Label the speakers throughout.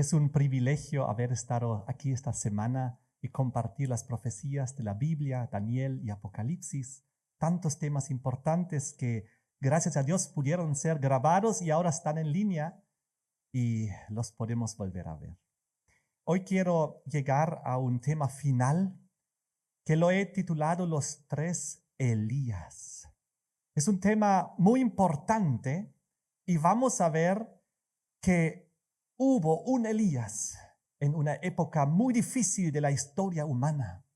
Speaker 1: Es un privilegio haber estado aquí esta semana y compartir las profecías de la Biblia, Daniel y Apocalipsis. Tantos temas importantes que, gracias a Dios, pudieron ser grabados y ahora están en línea y los podemos volver a ver. Hoy quiero llegar a un tema final que lo he titulado Los tres Elías. Es un tema muy importante y vamos a ver que hubo un Elías en una época muy difícil de la historia humana,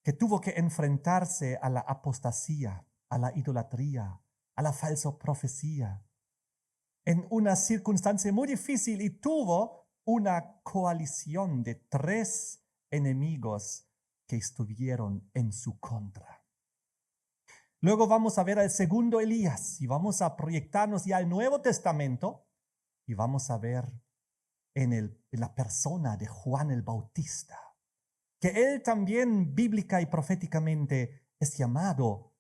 Speaker 1: que tuvo que enfrentarse a la apostasía, a la idolatría, a la falsa profecía, en una circunstancia muy difícil, y tuvo una coalición de tres enemigos que estuvieron en su contra. Luego vamos a ver al segundo Elías y vamos a proyectarnos ya al Nuevo Testamento y vamos a ver en la persona de Juan el Bautista, que él también bíblica y proféticamente es llamado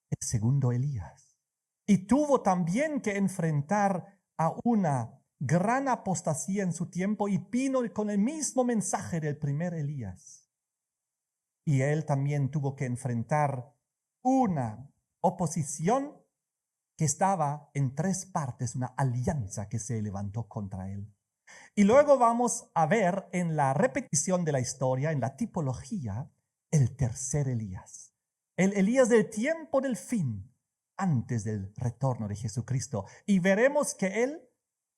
Speaker 1: el segundo Elías. Y tuvo también que enfrentar a una gran apostasía en su tiempo y vino con el mismo mensaje del primer Elías. Y él también tuvo que enfrentar una oposición que estaba en tres partes, una alianza que se levantó contra él. Y luego vamos a ver en la repetición de la historia, en la tipología, el tercer Elías. El Elías del tiempo del fin, antes del retorno de Jesucristo. Y veremos que él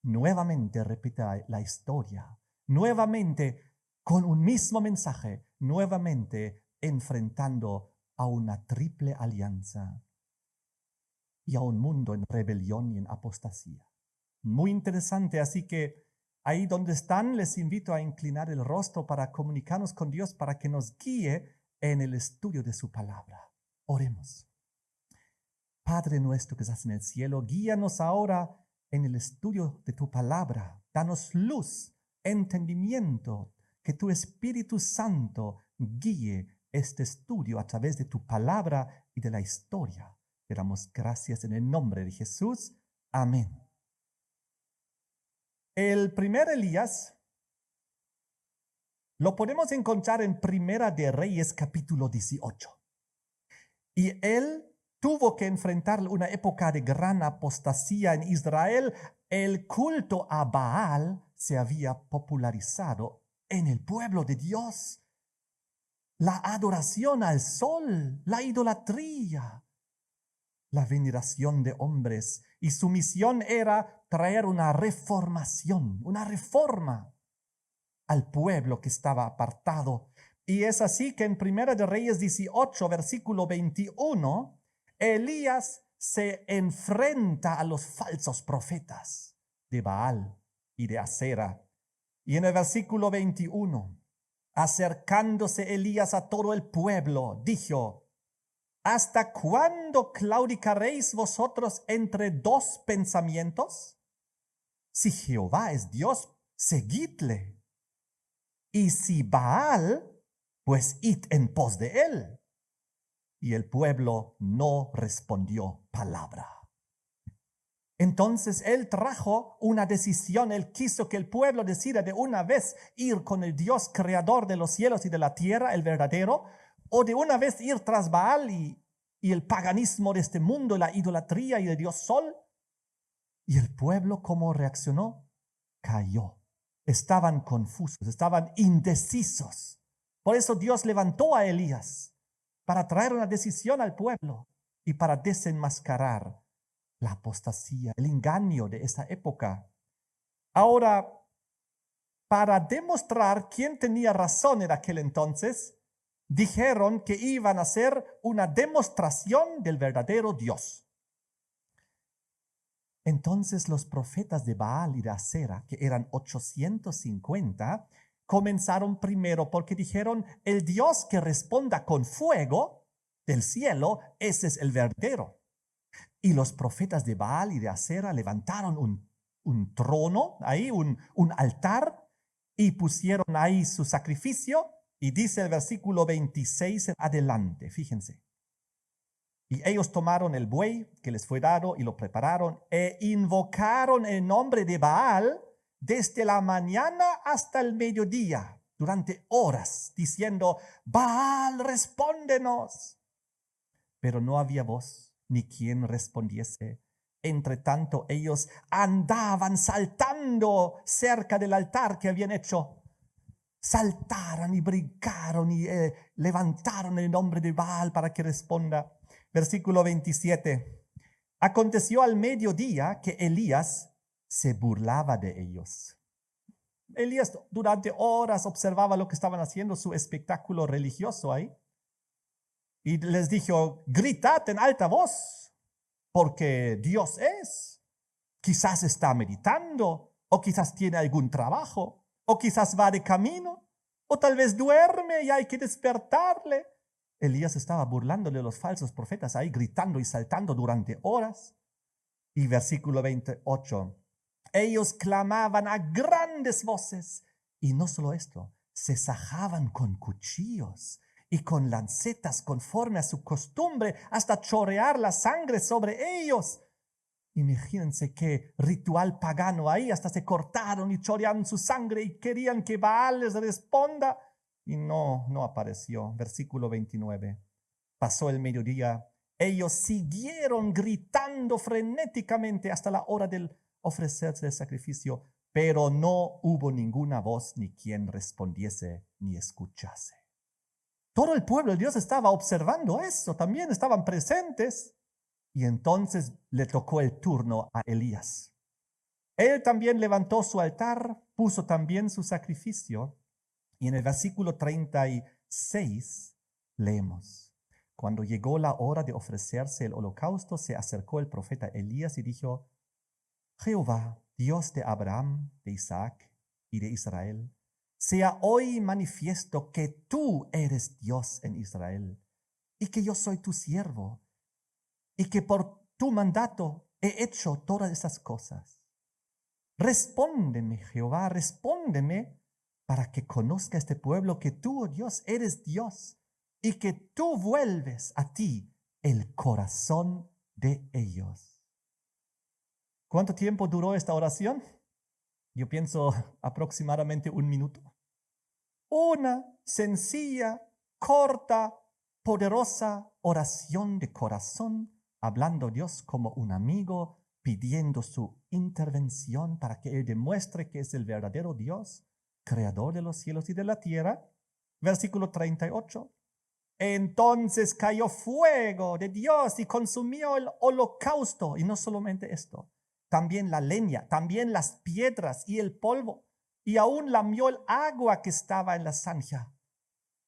Speaker 1: nuevamente repite la historia, nuevamente con un mismo mensaje, nuevamente enfrentando a una triple alianza y a un mundo en rebelión y en apostasía. Muy interesante, así que ahí donde están, les invito a inclinar el rostro para comunicarnos con Dios, para que nos guíe en el estudio de su palabra. Oremos. Padre nuestro que estás en el cielo, guíanos ahora en el estudio de tu palabra. Danos luz, entendimiento, que tu Espíritu Santo guíe este estudio a través de tu palabra y de la historia. Te damos gracias en el nombre de Jesús. Amén. El primer Elías lo podemos encontrar en Primera de Reyes capítulo 18. Y él tuvo que enfrentar una época de gran apostasía en Israel. El culto a Baal se había popularizado en el pueblo de Dios. La adoración al sol, la idolatría, la veneración de hombres, y su misión era traer una reformación, una reforma al pueblo que estaba apartado. Y es así que en Primera de Reyes 18, versículo 21, Elías se enfrenta a los falsos profetas de Baal y de Acera. Y en el versículo 21, acercándose Elías a todo el pueblo, dijo: ¿hasta cuándo claudicaréis vosotros entre dos pensamientos? Si Jehová es Dios, seguidle. Y si Baal, pues id en pos de él. Y el pueblo no respondió palabra. Entonces él trajo una decisión. Él quiso que el pueblo decida de una vez ir con el Dios creador de los cielos y de la tierra, el verdadero, o de una vez ir tras Baal y el paganismo de este mundo, la idolatría y el Dios Sol. Y el pueblo, ¿cómo reaccionó? Cayó. Estaban confusos, estaban indecisos. Por eso Dios levantó a Elías para traer una decisión al pueblo y para desenmascarar la apostasía, el engaño de esa época. Ahora, para demostrar quién tenía razón en aquel entonces, dijeron que iban a hacer una demostración del verdadero Dios. Entonces los profetas de Baal y de Acera, que eran 850, comenzaron primero porque dijeron: el Dios que responda con fuego del cielo, ese es el verdadero. Y los profetas de Baal y de Acera levantaron un trono, ahí un altar, y pusieron ahí su sacrificio. Y dice el versículo 26 en adelante, fíjense. Y ellos tomaron el buey que les fue dado y lo prepararon e invocaron el nombre de Baal, desde la mañana hasta el mediodía, durante horas, diciendo: Baal, respóndenos. Pero no había voz, ni quien respondiese. Entre tanto, ellos andaban saltando cerca del altar que habían hecho. Saltaron y brincaron y levantaron el nombre de Baal para que responda. Versículo 27. Aconteció al mediodía que Elías se burlaba de ellos. Elías durante horas observaba lo que estaban haciendo, su espectáculo religioso ahí. Y les dijo: gritad en alta voz, porque Dios es. Quizás está meditando, o quizás tiene algún trabajo, o quizás va de camino, o tal vez duerme y hay que despertarle. Elías estaba burlándole a los falsos profetas ahí, gritando y saltando durante horas. Y versículo 28. Ellos clamaban a grandes voces. Y no solo esto, se sajaban con cuchillos y con lancetas conforme a su costumbre, hasta chorrear la sangre sobre ellos. Imagínense qué ritual pagano ahí, hasta se cortaron y chorearon su sangre y querían que Baal les responda. Y no apareció. Versículo 29. Pasó el mediodía. Ellos siguieron gritando frenéticamente hasta la hora del ofrecerse el sacrificio, pero no hubo ninguna voz ni quien respondiese ni escuchase. Todo el pueblo de Dios estaba observando eso, también estaban presentes. Y entonces le tocó el turno a Elías. Él también levantó su altar, puso también su sacrificio. Y en el versículo 36 leemos: cuando llegó la hora de ofrecerse el holocausto, se acercó el profeta Elías y dijo: Jehová, Dios de Abraham, de Isaac y de Israel, sea hoy manifiesto que tú eres Dios en Israel y que yo soy tu siervo y que por tu mandato he hecho todas esas cosas. Respóndeme, Jehová, respóndeme, para que conozca este pueblo que tú, oh Dios, eres Dios y que tú vuelves a ti el corazón de ellos. ¿Cuánto tiempo duró esta oración? Yo pienso aproximadamente 1 minuto. Una sencilla, corta, poderosa oración de corazón, hablando a Dios como un amigo, pidiendo su intervención para que Él demuestre que es el verdadero Dios, creador de los cielos y de la tierra. Versículo 38. Entonces cayó fuego de Dios y consumió el holocausto. Y no solamente esto, también la leña, también las piedras y el polvo, y aún lamió el agua que estaba en la zanja.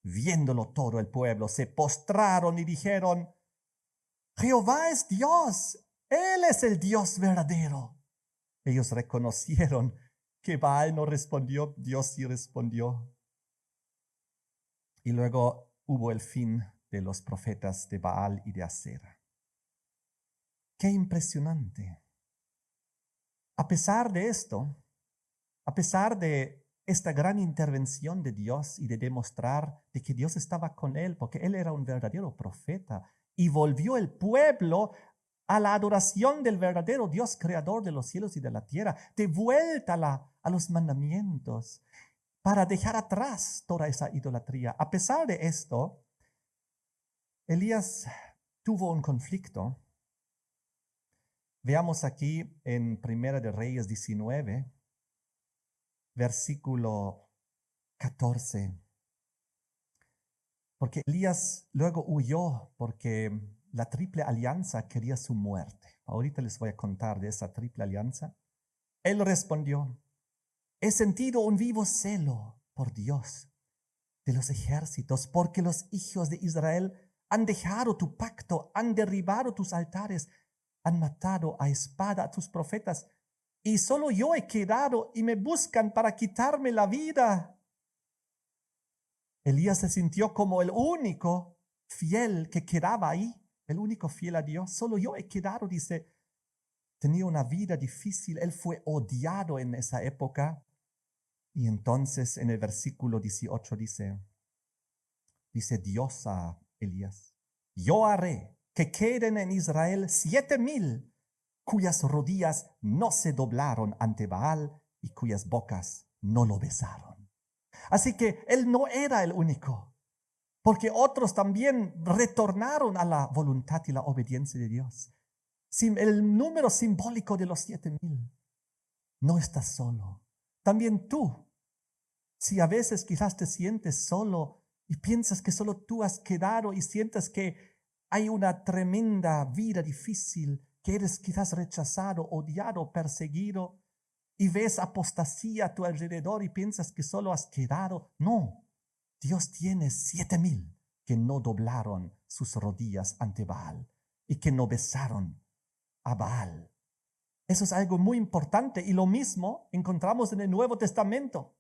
Speaker 1: Viéndolo todo el pueblo, se postraron y dijeron: Jehová es Dios, Él es el Dios verdadero. Ellos reconocieron que Baal no respondió, Dios sí respondió. Y luego hubo el fin de los profetas de Baal y de Asera. ¡Qué impresionante! A pesar de esto, a pesar de esta gran intervención de Dios y de demostrar de que Dios estaba con él, porque él era un verdadero profeta, y volvió el pueblo a la adoración del verdadero Dios creador de los cielos y de la tierra, de vuelta a los mandamientos, para dejar atrás toda esa idolatría. A pesar de esto, Elías tuvo un conflicto. Veamos aquí en Primera de Reyes 19, versículo 14. Porque Elías luego huyó porque la triple alianza quería su muerte. Ahorita les voy a contar de esa triple alianza. Él respondió: he sentido un vivo celo por Dios de los ejércitos, porque los hijos de Israel han dejado tu pacto, han derribado tus altares, han matado a espada a tus profetas, y solo yo he quedado y me buscan para quitarme la vida. Elías se sintió como el único fiel que quedaba ahí, el único fiel a Dios. Solo yo he quedado, dice. Tenía una vida difícil, él fue odiado en esa época. Y entonces en el versículo 18 dice Dios a Elías: yo haré que queden en Israel 7,000 cuyas rodillas no se doblaron ante Baal y cuyas bocas no lo besaron. Así que él no era el único, porque otros también retornaron a la voluntad y la obediencia de Dios. El número simbólico de los 7,000. No estás solo. También tú, si a veces quizás te sientes solo y piensas que solo tú has quedado y sientes que hay una tremenda vida difícil, que eres quizás rechazado, odiado, perseguido, y ves apostasía a tu alrededor y piensas que solo has quedado. No, Dios tiene 7,000 que no doblaron sus rodillas ante Baal y que no besaron a Baal. Eso es algo muy importante y lo mismo encontramos en el Nuevo Testamento.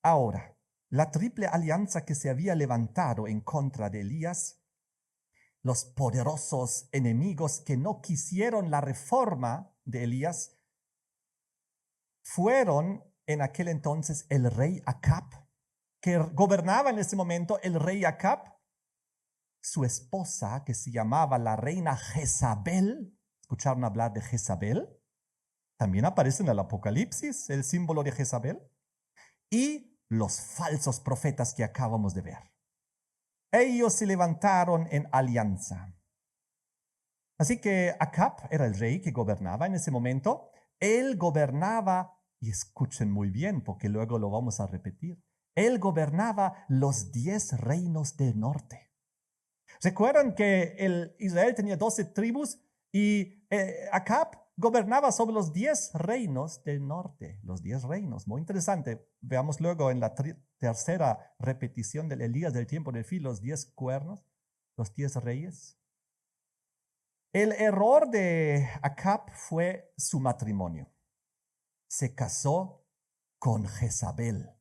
Speaker 1: Ahora, la triple alianza que se había levantado en contra de Elías, los poderosos enemigos que no quisieron la reforma de Elías, fueron en aquel entonces el rey Acab, que gobernaba en ese momento el rey Acab, su esposa, que se llamaba la reina Jezabel. ¿Escucharon hablar de Jezabel? También aparece en el Apocalipsis el símbolo de Jezabel. Y los falsos profetas que acabamos de ver. Ellos se levantaron en alianza. Así que Acab era el rey que gobernaba en ese momento. Él gobernaba, y escuchen muy bien porque luego lo vamos a repetir, él gobernaba los 10 reinos del norte. ¿Recuerdan que Israel tenía 12 tribus y Acab gobernaba sobre los 10 reinos del norte? Los 10 reinos, muy interesante. Veamos luego en la tercera repetición del Elías del tiempo del fin, los 10 cuernos, los 10 reyes. El error de Acab fue su matrimonio. Se casó con Jezabel.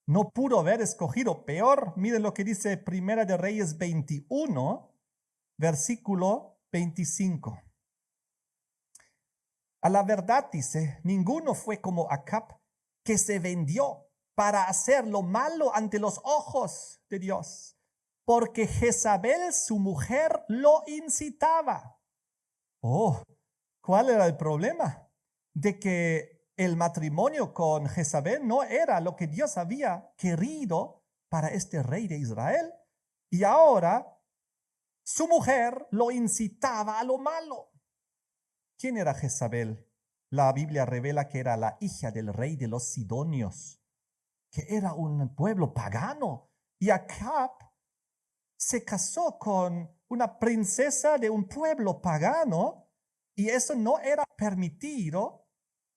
Speaker 1: No pudo haber escogido peor. Miren lo que dice Primera de Reyes 21, versículo 25. A la verdad, dice, ninguno fue como Acab, que se vendió para hacer lo malo ante los ojos de Dios, porque Jezabel, su mujer, lo incitaba. Oh, ¿cuál era el problema? De que el matrimonio con Jezabel no era lo que Dios había querido para este rey de Israel. Y ahora su mujer lo incitaba a lo malo. ¿Quién era Jezabel? La Biblia revela que era la hija del rey de los Sidonios, que era un pueblo pagano. Y Acab se casó con una princesa de un pueblo pagano y eso no era permitido.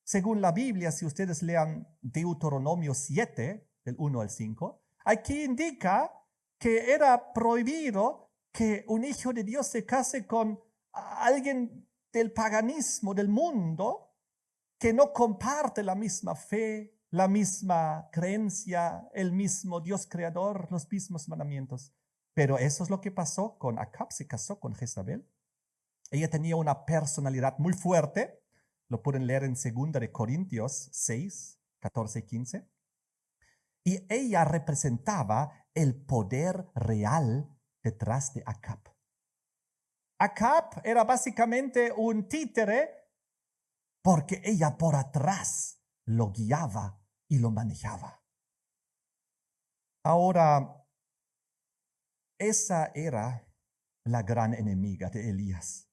Speaker 1: Según la Biblia, si ustedes lean Deuteronomio 7, del 1 al 5, aquí indica que era prohibido que un hijo de Dios se case con alguien del paganismo, del mundo, que no comparte la misma fe, la misma creencia, el mismo Dios creador, los mismos mandamientos. Pero eso es lo que pasó con Acab, se casó con Jezabel. Ella tenía una personalidad muy fuerte. Lo pueden leer en 2 de Corintios 6, 14 y 15. Y ella representaba el poder real detrás de Acab. Acab era básicamente un títere porque ella por atrás lo guiaba y lo manejaba. Ahora, esa era la gran enemiga de Elías.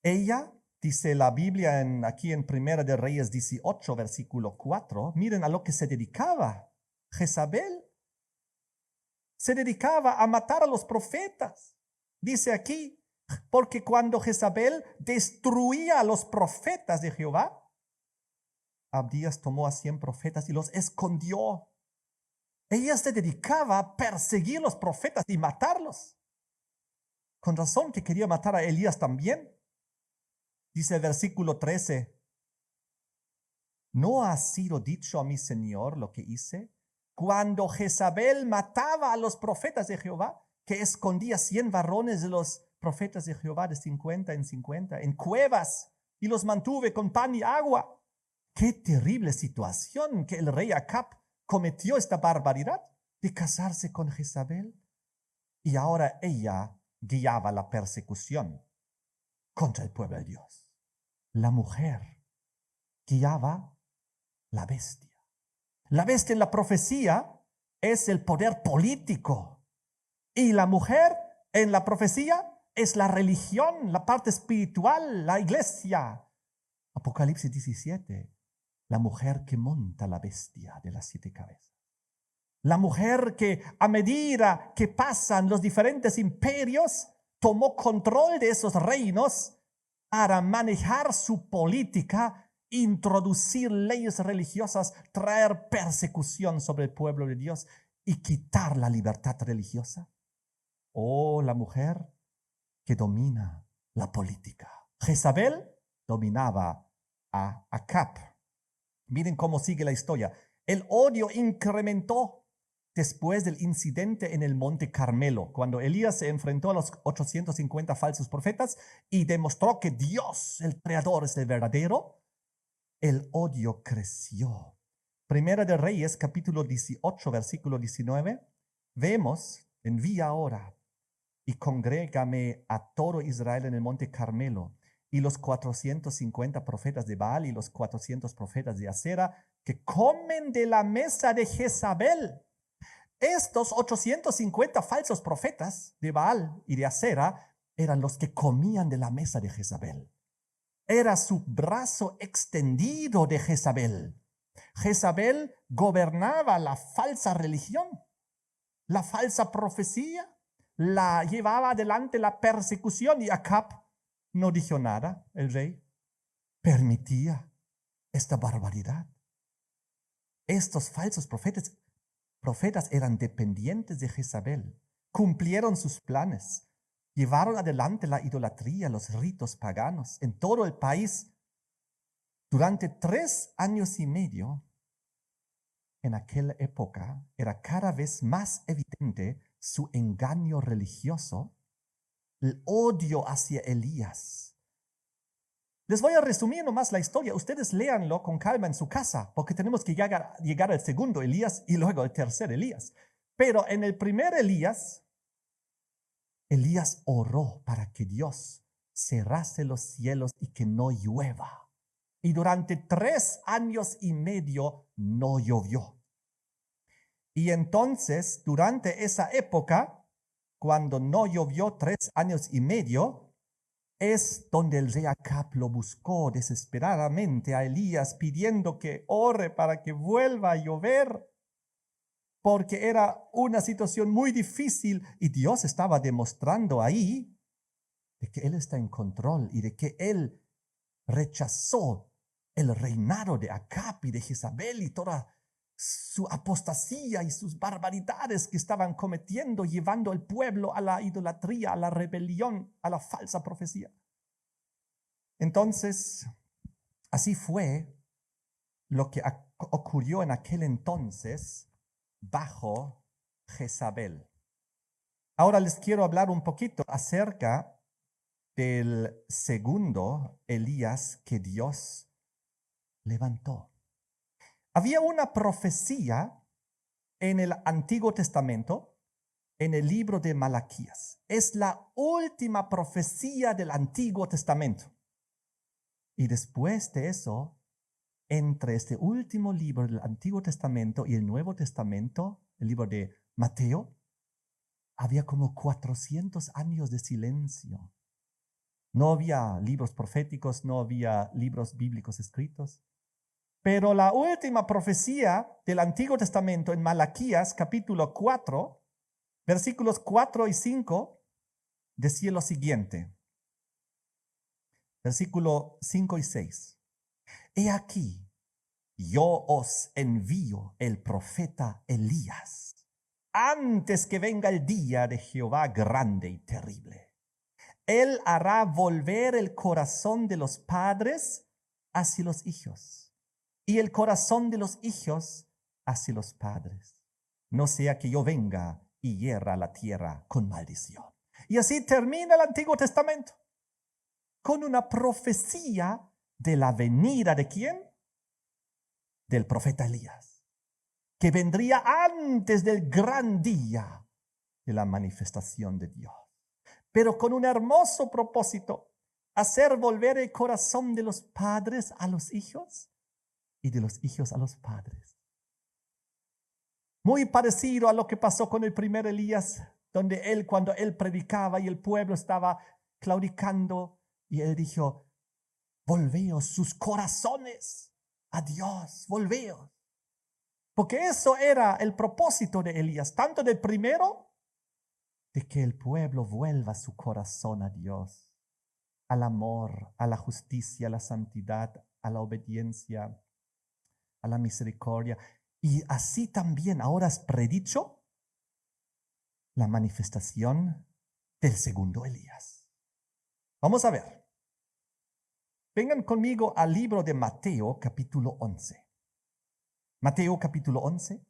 Speaker 1: Ella, dice la Biblia aquí en Primera de Reyes 18, versículo 4, miren a lo que se dedicaba. Jezabel se dedicaba a matar a los profetas. Dice aquí, porque cuando Jezabel destruía a los profetas de Jehová, Abdías tomó a 100 profetas y los escondió. Ella se dedicaba a perseguir a los profetas y matarlos. Con razón que quería matar a Elías también. Dice el versículo 13, ¿no ha sido dicho a mi Señor lo que hice? Cuando Jezabel mataba a los profetas de Jehová, que escondía 100 varones de los profetas de Jehová de 50 en 50 en cuevas y los mantuve con pan y agua. Qué terrible situación que el rey Acab cometió esta barbaridad de casarse con Jezabel. Y ahora ella guiaba la persecución contra el pueblo de Dios. La mujer guiaba la bestia. La bestia en la profecía es el poder político. Y la mujer en la profecía es la religión, la parte espiritual, la iglesia. Apocalipsis 17, la mujer que monta la bestia de las 7 cabezas. La mujer que a medida que pasan los diferentes imperios, tomó control de esos reinos para manejar su política, introducir leyes religiosas, traer persecución sobre el pueblo de Dios y quitar la libertad religiosa. Oh, la mujer que domina la política. Jezabel dominaba a Acab. Miren cómo sigue la historia. El odio incrementó después del incidente en el Monte Carmelo, cuando Elías se enfrentó a los 850 falsos profetas y demostró que Dios, el Creador, es el verdadero. El odio creció. Primera de Reyes, capítulo 18, versículo 19. Vemos, envía ahora y congrégame a todo Israel en el Monte Carmelo, y los 450 profetas de Baal y los 400 profetas de Acera, que comen de la mesa de Jezabel. Estos 850 falsos profetas de Baal y de Acera eran los que comían de la mesa de Jezabel. Era su brazo extendido de Jezabel. Jezabel gobernaba la falsa religión, la falsa profecía, la llevaba adelante la persecución, y Acab no dijo nada. El rey permitía esta barbaridad. Estos falsos profetas eran dependientes de Jezabel, cumplieron sus planes, llevaron adelante la idolatría, los ritos paganos en todo el país. Durante 3 años y medio, en aquella época, era cada vez más evidente su engaño religioso, el odio hacia Elías. Les voy a resumir nomás la historia. Ustedes léanlo con calma en su casa, porque tenemos que llegar al segundo Elías y luego al tercer Elías. Pero en el primer Elías oró para que Dios cerrase los cielos y que no llueva. Y durante 3 años y medio no llovió. Y entonces, durante esa época, cuando no llovió 3 años y medio, es donde el rey Acab lo buscó desesperadamente a Elías, pidiendo que ore para que vuelva a llover, porque era una situación muy difícil y Dios estaba demostrando ahí de que Él está en control y de que Él rechazó el reinado de Acab y de Jezabel y toda su apostasía y sus barbaridades que estaban cometiendo, llevando al pueblo a la idolatría, a la rebelión, a la falsa profecía. Entonces, así fue lo que ocurrió en aquel entonces bajo Jezabel. Ahora les quiero hablar un poquito acerca del segundo Elías que Dios levantó. Había una profecía en el Antiguo Testamento, en el libro de Malaquías. Es la última profecía del Antiguo Testamento. Y después de eso, entre este último libro del Antiguo Testamento y el Nuevo Testamento, el libro de Mateo, había como 400 años de silencio. No había libros proféticos, no había libros bíblicos escritos. Pero la última profecía del Antiguo Testamento en Malaquías, capítulo 4, versículos 4 y 5, decía lo siguiente. Versículo 5 y 6. He aquí, yo os envío el profeta Elías, antes que venga el día de Jehová grande y terrible. Él hará volver el corazón de los padres hacia los hijos, y el corazón de los hijos hacia los padres. No sea que yo venga y hierra la tierra con maldición. Y así termina el Antiguo Testamento, con una profecía de la venida ¿de quién? Del profeta Elías, que vendría antes del gran día de la manifestación de Dios. Pero con un hermoso propósito, hacer volver el corazón de los padres a los hijos y de los hijos a los padres. Muy parecido a lo que pasó con el primer Elías, donde cuando él predicaba y el pueblo estaba claudicando, y él dijo: volveos sus corazones a Dios, volveos. Porque eso era el propósito de Elías, tanto del primero, de que el pueblo vuelva su corazón a Dios, al amor, a la justicia, a la santidad, a la obediencia, a la misericordia. Y así también ahora es predicho la manifestación del segundo Elías. Vamos a ver. Vengan conmigo al libro de Mateo, capítulo 11. Mateo, capítulo 11.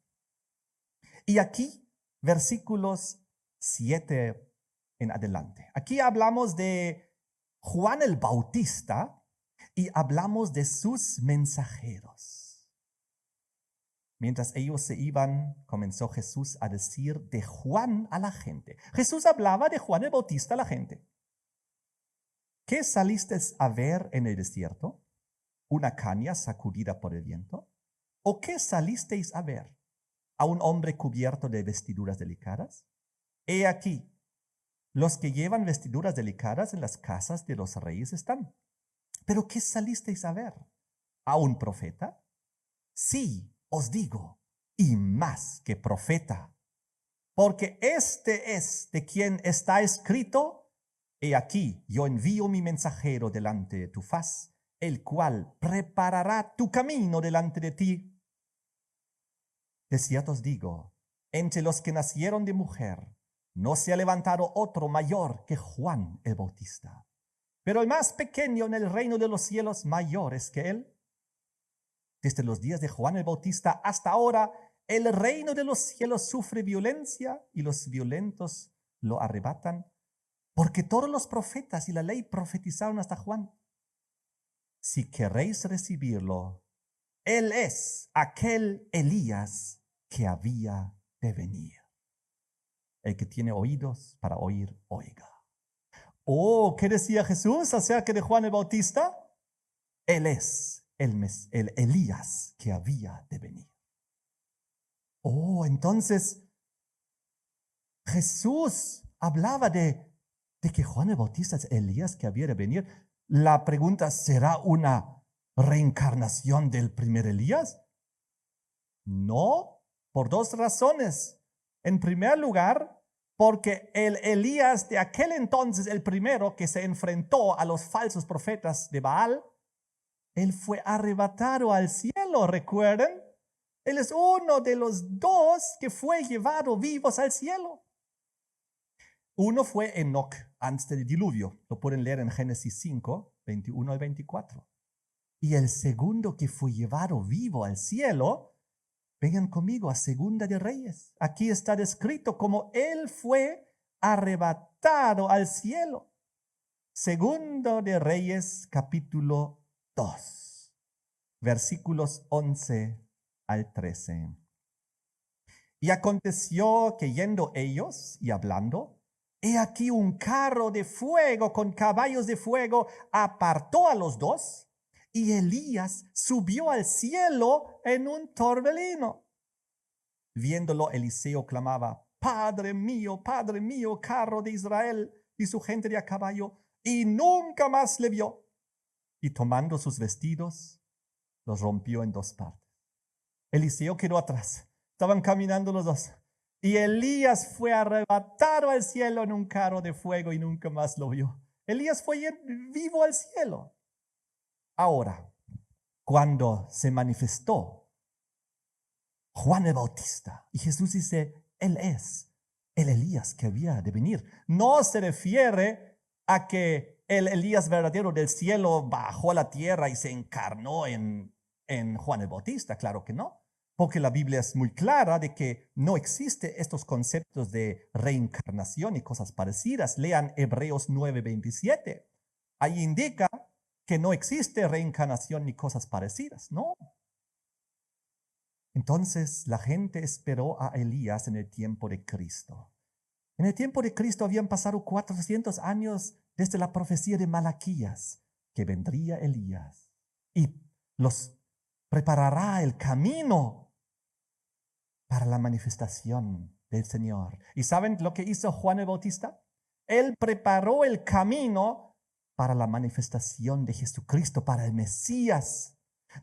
Speaker 1: Y aquí, versículos 7 en adelante. Aquí hablamos de Juan el Bautista y hablamos de sus mensajeros. Mientras ellos se iban, comenzó Jesús a decir de Juan a la gente. Jesús hablaba de Juan el Bautista a la gente. ¿Qué salisteis a ver en el desierto? ¿Una caña sacudida por el viento? ¿O qué salisteis a ver? ¿A un hombre cubierto de vestiduras delicadas? He aquí, los que llevan vestiduras delicadas en las casas de los reyes están. ¿Pero qué salisteis a ver? ¿A un profeta? Sí, os digo, y más que profeta, porque este es de quien está escrito: he aquí, yo envío mi mensajero delante de tu faz, el cual preparará tu camino delante de ti. De cierto os digo, entre los que nacieron de mujer, no se ha levantado otro mayor que Juan el Bautista, pero el más pequeño en el reino de los cielos mayor es que él. Desde los días de Juan el Bautista hasta ahora, el reino de los cielos sufre violencia y los violentos lo arrebatan, porque todos los profetas y la ley profetizaron hasta Juan. Si queréis recibirlo, él es aquel Elías que había de venir. El que tiene oídos para oír, oiga. Oh, ¿qué decía Jesús acerca de Juan el Bautista? Él es el Elías que había de venir. Oh, entonces Jesús hablaba de que Juan el Bautista es Elías que había de venir. La pregunta: ¿será una reencarnación del primer Elías? No, por dos razones. En primer lugar, porque el Elías de aquel entonces, el primero que se enfrentó a los falsos profetas de Baal, él fue arrebatado al cielo, ¿recuerdan? Él es uno de los dos que fue llevado vivos al cielo. Uno fue Enoc antes del diluvio. Lo pueden leer en Génesis 5, 21 al 24. Y el segundo que fue llevado vivo al cielo, vengan conmigo a Segunda de Reyes. Aquí está descrito como él fue arrebatado al cielo. Segundo de Reyes, capítulo 2, versículos 11 al 13. Y aconteció que yendo ellos y hablando, he aquí un carro de fuego con caballos de fuego apartó a los dos, y Elías subió al cielo en un torbellino. Viéndolo, Eliseo clamaba: Padre mío, carro de Israel y su gente de a caballo, y nunca más le vio. Y tomando sus vestidos, los rompió en dos partes. Eliseo quedó atrás. Estaban caminando los dos. Y Elías fue arrebatado al cielo en un carro de fuego y nunca más lo vio. Elías fue vivo al cielo. Ahora, cuando se manifestó Juan el Bautista, y Jesús dice: él es el Elías que había de venir, no se refiere a que el Elías verdadero del cielo bajó a la tierra y se encarnó en Juan el Bautista. Claro que no, porque la Biblia es muy clara de que no existen estos conceptos de reencarnación y cosas parecidas. Lean Hebreos 9:27. Ahí indica que no existe reencarnación ni cosas parecidas, ¿no? Entonces la gente esperó a Elías en el tiempo de Cristo. En el tiempo de Cristo habían pasado 400 años desde la profecía de Malaquías, que vendría Elías. Y los preparará el camino para la manifestación del Señor. ¿Y saben lo que hizo Juan el Bautista? Él preparó el camino para la manifestación de Jesucristo, para el Mesías.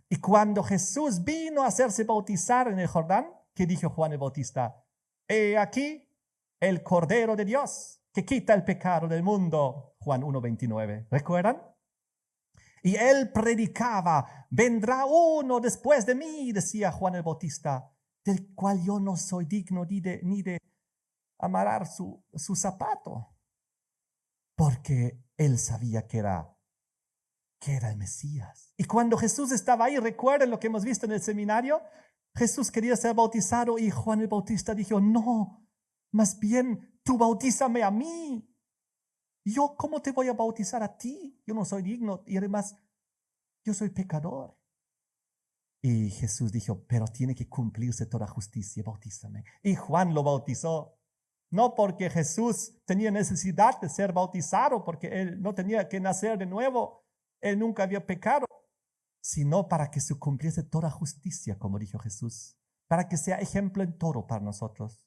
Speaker 1: Y cuando Jesús vino a hacerse bautizar en el Jordán, ¿qué dijo Juan el Bautista? He aquí el Cordero de Dios que quita el pecado del mundo. Juan 1:29. ¿Recuerdan? Y él predicaba, vendrá uno después de mí, decía Juan el Bautista, del cual yo no soy digno ni de amarrar su zapato. Porque él sabía que era el Mesías. Y cuando Jesús estaba ahí, recuerden lo que hemos visto en el seminario, Jesús quería ser bautizado y Juan el Bautista dijo, no, más bien tú bautízame a mí. Yo, ¿cómo te voy a bautizar a ti? Yo no soy digno y además yo soy pecador. Y Jesús dijo, pero tiene que cumplirse toda justicia, bautízame. Y Juan lo bautizó. No porque Jesús tenía necesidad de ser bautizado, porque él no tenía que nacer de nuevo, él nunca había pecado, sino para que se cumpliese toda justicia, como dijo Jesús, para que sea ejemplo en todo para nosotros,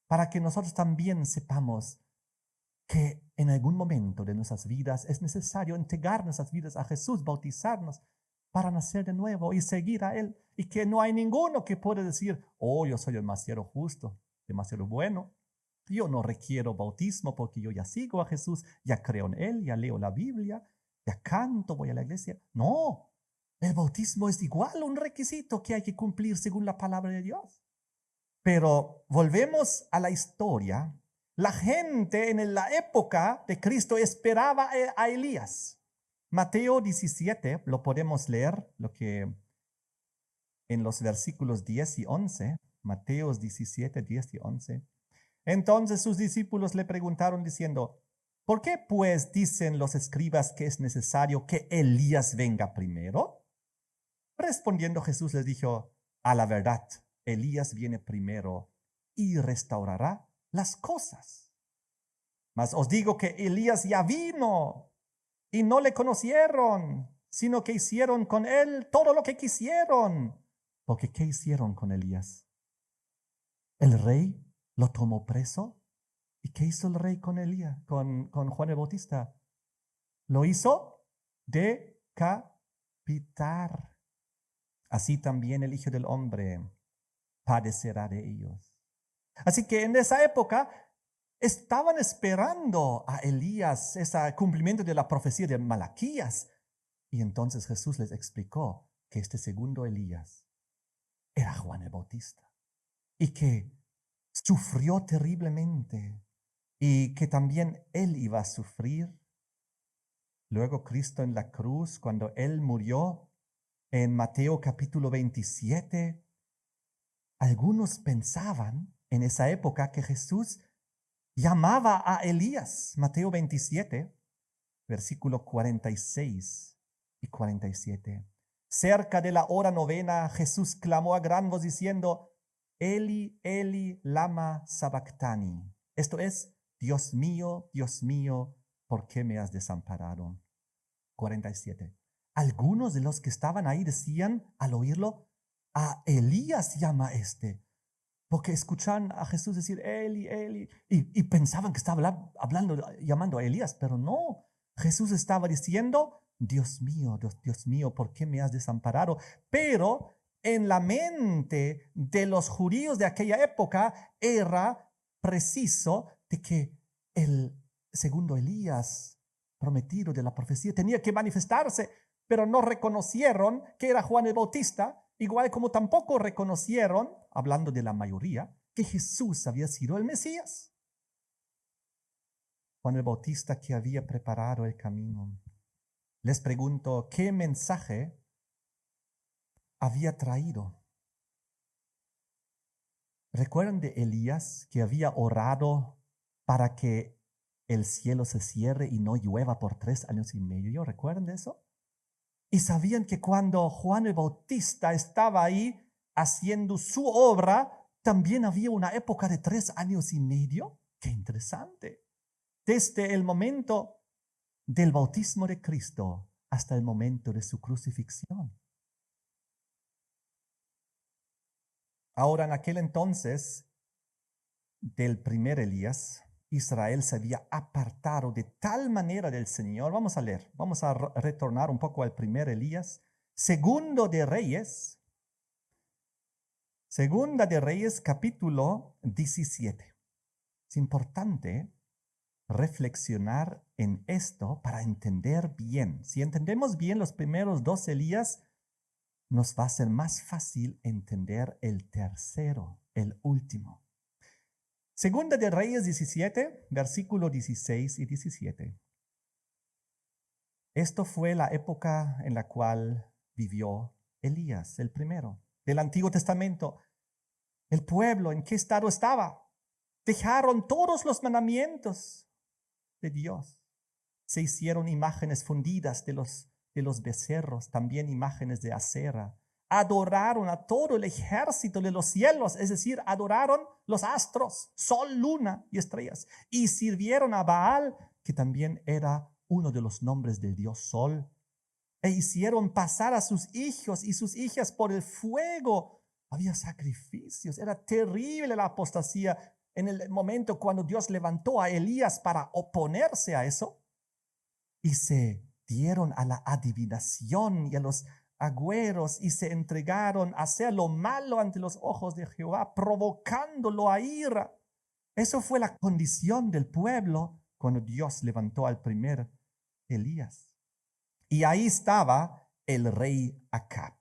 Speaker 1: para que nosotros también sepamos que en algún momento de nuestras vidas es necesario entregar nuestras vidas a Jesús, bautizarnos para nacer de nuevo y seguir a Él, y que no hay ninguno que pueda decir, oh, yo soy demasiado justo, demasiado bueno. Yo no requiero bautismo porque yo ya sigo a Jesús, ya creo en Él, ya leo la Biblia, ya canto, voy a la iglesia. No, el bautismo es igual un requisito que hay que cumplir según la palabra de Dios. Pero volvemos a la historia. La gente en la época de Cristo esperaba a Elías. Mateo 17, lo podemos leer, lo que en los versículos 10 y 11. Mateo 17, 10 y 11. Entonces sus discípulos le preguntaron diciendo, ¿por qué pues dicen los escribas que es necesario que Elías venga primero? Respondiendo Jesús les dijo, a la verdad, Elías viene primero y restaurará las cosas. Mas os digo que Elías ya vino y no le conocieron, sino que hicieron con él todo lo que quisieron. Porque ¿qué hicieron con Elías? El rey lo tomó preso. ¿Y qué hizo el rey con Elías, con Juan el Bautista? Lo hizo decapitar. Así también el Hijo del Hombre padecerá de ellos. Así que en esa época estaban esperando a Elías, ese cumplimiento de la profecía de Malaquías. Y entonces Jesús les explicó que este segundo Elías era Juan el Bautista y que sufrió terriblemente y que también él iba a sufrir. Luego Cristo en la cruz, cuando él murió, en Mateo capítulo 27, algunos pensaban en esa época que Jesús llamaba a Elías. Mateo 27, versículo 46 y 47. Cerca de la hora novena, Jesús clamó a gran voz diciendo, Eli, Eli, lama sabactani. Esto es, Dios mío, ¿por qué me has desamparado? 47. Algunos de los que estaban ahí decían al oírlo, a Elías llama este. Porque escuchan a Jesús decir, Eli, Eli, y pensaban que estaba hablando, llamando a Elías, pero no. Jesús estaba diciendo, Dios mío, Dios mío, ¿por qué me has desamparado? Pero en la mente de los judíos de aquella época era preciso de que el segundo Elías prometido de la profecía tenía que manifestarse, pero no reconocieron que era Juan el Bautista, igual como tampoco reconocieron, hablando de la mayoría, que Jesús había sido el Mesías. Juan el Bautista que había preparado el camino. Les pregunto, ¿qué mensaje había traído? ¿Recuerdan de Elías que había orado para que el cielo se cierre y no llueva por 3 años y medio? ¿Recuerdan de eso? Y sabían que cuando Juan el Bautista estaba ahí haciendo su obra, también había una época de 3 años y medio. ¡Qué interesante! Desde el momento del bautismo de Cristo hasta el momento de su crucifixión. Ahora, en aquel entonces del primer Elías, Israel se había apartado de tal manera del Señor. Vamos a leer, vamos a retornar un poco al primer Elías. Segunda de Reyes, capítulo 17. Es importante reflexionar en esto para entender bien. Si entendemos bien los primeros dos Elías, nos va a ser más fácil entender el tercero, el último. Segunda de Reyes 17, versículo 16 y 17. Esto fue la época en la cual vivió Elías, el primero, del Antiguo Testamento. El pueblo, ¿en qué estado estaba? Dejaron todos los mandamientos de Dios. Se hicieron imágenes fundidas de los becerros, también imágenes de acera. Adoraron a todo el ejército de los cielos, es decir, adoraron los astros, sol, luna y estrellas. Y sirvieron a Baal, que también era uno de los nombres del dios Sol. E hicieron pasar a sus hijos y sus hijas por el fuego. Había sacrificios, era terrible la apostasía. En el momento cuando Dios levantó a Elías para oponerse a eso, y se dieron a la adivinación y a los agüeros y se entregaron a hacer lo malo ante los ojos de Jehová, provocándolo a ira. Eso fue la condición del pueblo cuando Dios levantó al primer Elías. Y ahí estaba el rey Acab.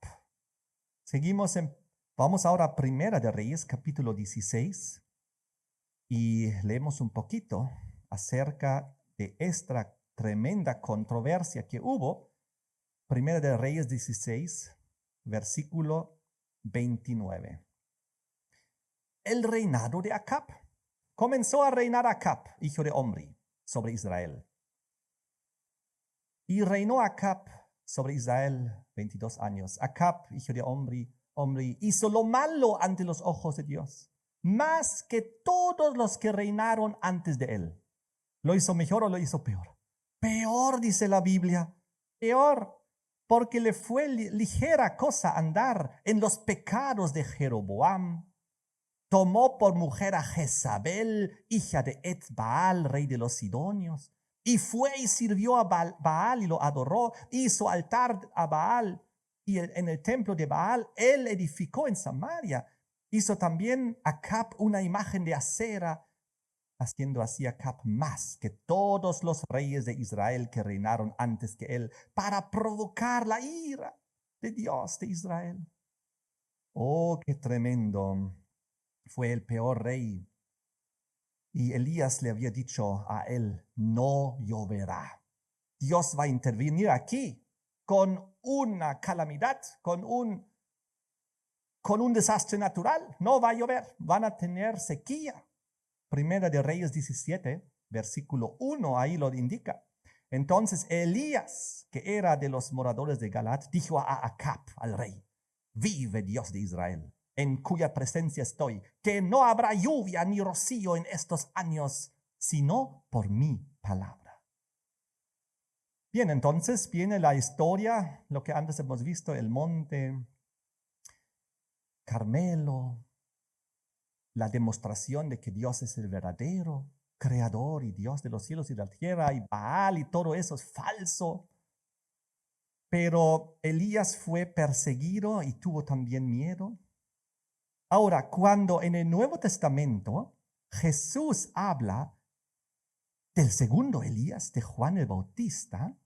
Speaker 1: Vamos ahora a Primera de Reyes, capítulo 16, y leemos un poquito acerca de esta tremenda controversia que hubo. Primera de Reyes 16, versículo 29. El reinado de Acab. Comenzó a reinar Acab, hijo de Omri, sobre Israel. Y reinó Acab sobre Israel 22 años. Acab, hijo de Omri, hizo lo malo ante los ojos de Dios, más que todos los que reinaron antes de él. ¿Lo hizo mejor o lo hizo peor? Peor, dice la Biblia. Peor, porque le fue ligera cosa andar en los pecados de Jeroboam. Tomó por mujer a Jezabel, hija de Etbaal, rey de los Sidonios, y fue y sirvió a Baal y lo adoró. Hizo altar a Baal, y en el templo de Baal él edificó en Samaria. Hizo también Acab una imagen de acera, haciendo así Acab más que todos los reyes de Israel que reinaron antes que él, para provocar la ira de Dios de Israel. Oh, qué tremendo. Fue el peor rey. Y Elías le había dicho a él, no lloverá. Dios va a intervenir aquí con una calamidad, con un desastre natural. No va a llover, van a tener sequía. Primera de Reyes 17, versículo 1, ahí lo indica. Entonces Elías, que era de los moradores de Galat, dijo a Acab, al rey, vive Dios de Israel, en cuya presencia estoy, que no habrá lluvia ni rocío en estos años, sino por mi palabra. Bien, entonces viene la historia, lo que antes hemos visto, el monte Carmelo, la demostración de que Dios es el verdadero creador y Dios de los cielos y de la tierra, y Baal y todo eso es falso. Pero Elías fue perseguido y tuvo también miedo. Ahora, cuando en el Nuevo Testamento Jesús habla del segundo Elías, de Juan el Bautista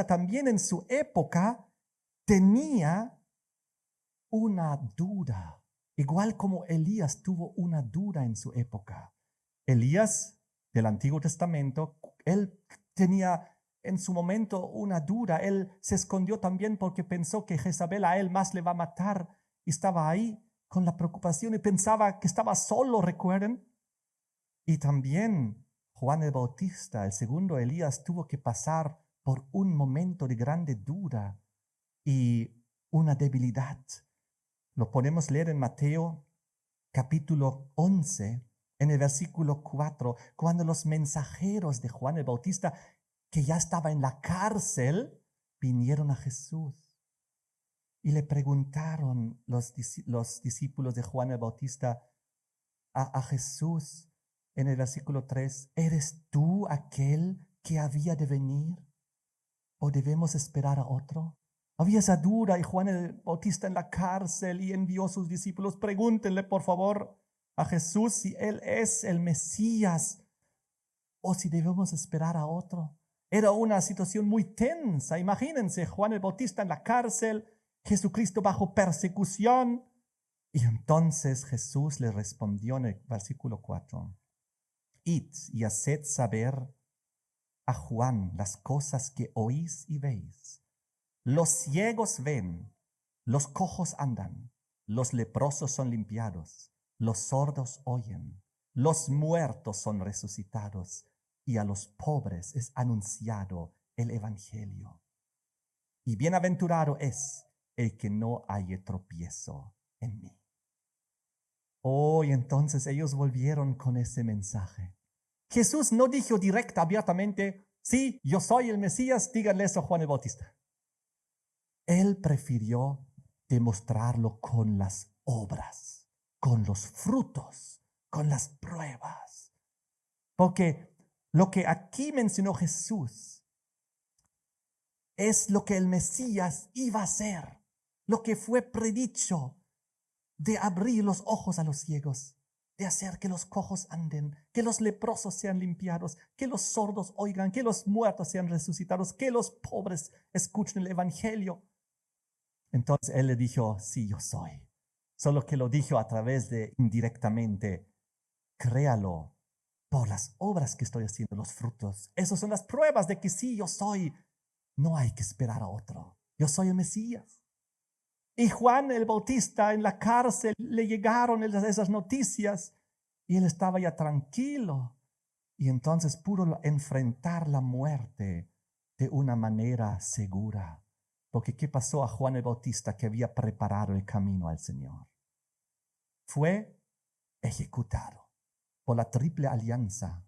Speaker 1: también en su época tenía una duda, igual como Elías tuvo una duda en su época. Elías del Antiguo Testamento, él tenía en su momento una duda. Él se escondió también porque pensó que Jezabel a él más le va a matar. Y estaba ahí con la preocupación y pensaba que estaba solo, recuerden. Y también Juan el Bautista, el segundo Elías, tuvo que pasar por un momento de grande duda y una debilidad. Lo podemos leer en Mateo capítulo 11, en el versículo 4, cuando los mensajeros de Juan el Bautista, que ya estaba en la cárcel, vinieron a Jesús. Y le preguntaron los discípulos de Juan el Bautista a Jesús en el versículo 3, ¿eres tú aquel que había de venir o debemos esperar a otro? Había esa duda y Juan el Bautista en la cárcel y envió a sus discípulos, pregúntenle por favor a Jesús si él es el Mesías o si debemos esperar a otro. Era una situación muy tensa. Imagínense, Juan el Bautista en la cárcel, Jesucristo bajo persecución. Y entonces Jesús le respondió en el versículo 4, id y haced saber a Juan las cosas que oís y veis. Los ciegos ven, los cojos andan, los leprosos son limpiados, los sordos oyen, los muertos son resucitados, y a los pobres es anunciado el evangelio. Y bienaventurado es el que no halle tropiezo en mí. Oh, y entonces ellos volvieron con ese mensaje. Jesús no dijo directa, abiertamente, sí, yo soy el Mesías, díganle eso a Juan el Bautista. Él prefirió demostrarlo con las obras, con los frutos, con las pruebas. Porque lo que aquí mencionó Jesús es lo que el Mesías iba a hacer, lo que fue predicho, de abrir los ojos a los ciegos, de hacer que los cojos anden, que los leprosos sean limpiados, que los sordos oigan, que los muertos sean resucitados, que los pobres escuchen el evangelio. Entonces él le dijo, sí, yo soy. Solo que lo dijo a través de indirectamente, créalo por las obras que estoy haciendo, los frutos. Esas son las pruebas de que sí, yo soy. No hay que esperar a otro. Yo soy el Mesías. Y Juan el Bautista en la cárcel le llegaron esas noticias y él estaba ya tranquilo. Y entonces pudo enfrentar la muerte de una manera segura. Porque ¿qué pasó a Juan el Bautista que había preparado el camino al Señor? Fue ejecutado por la triple alianza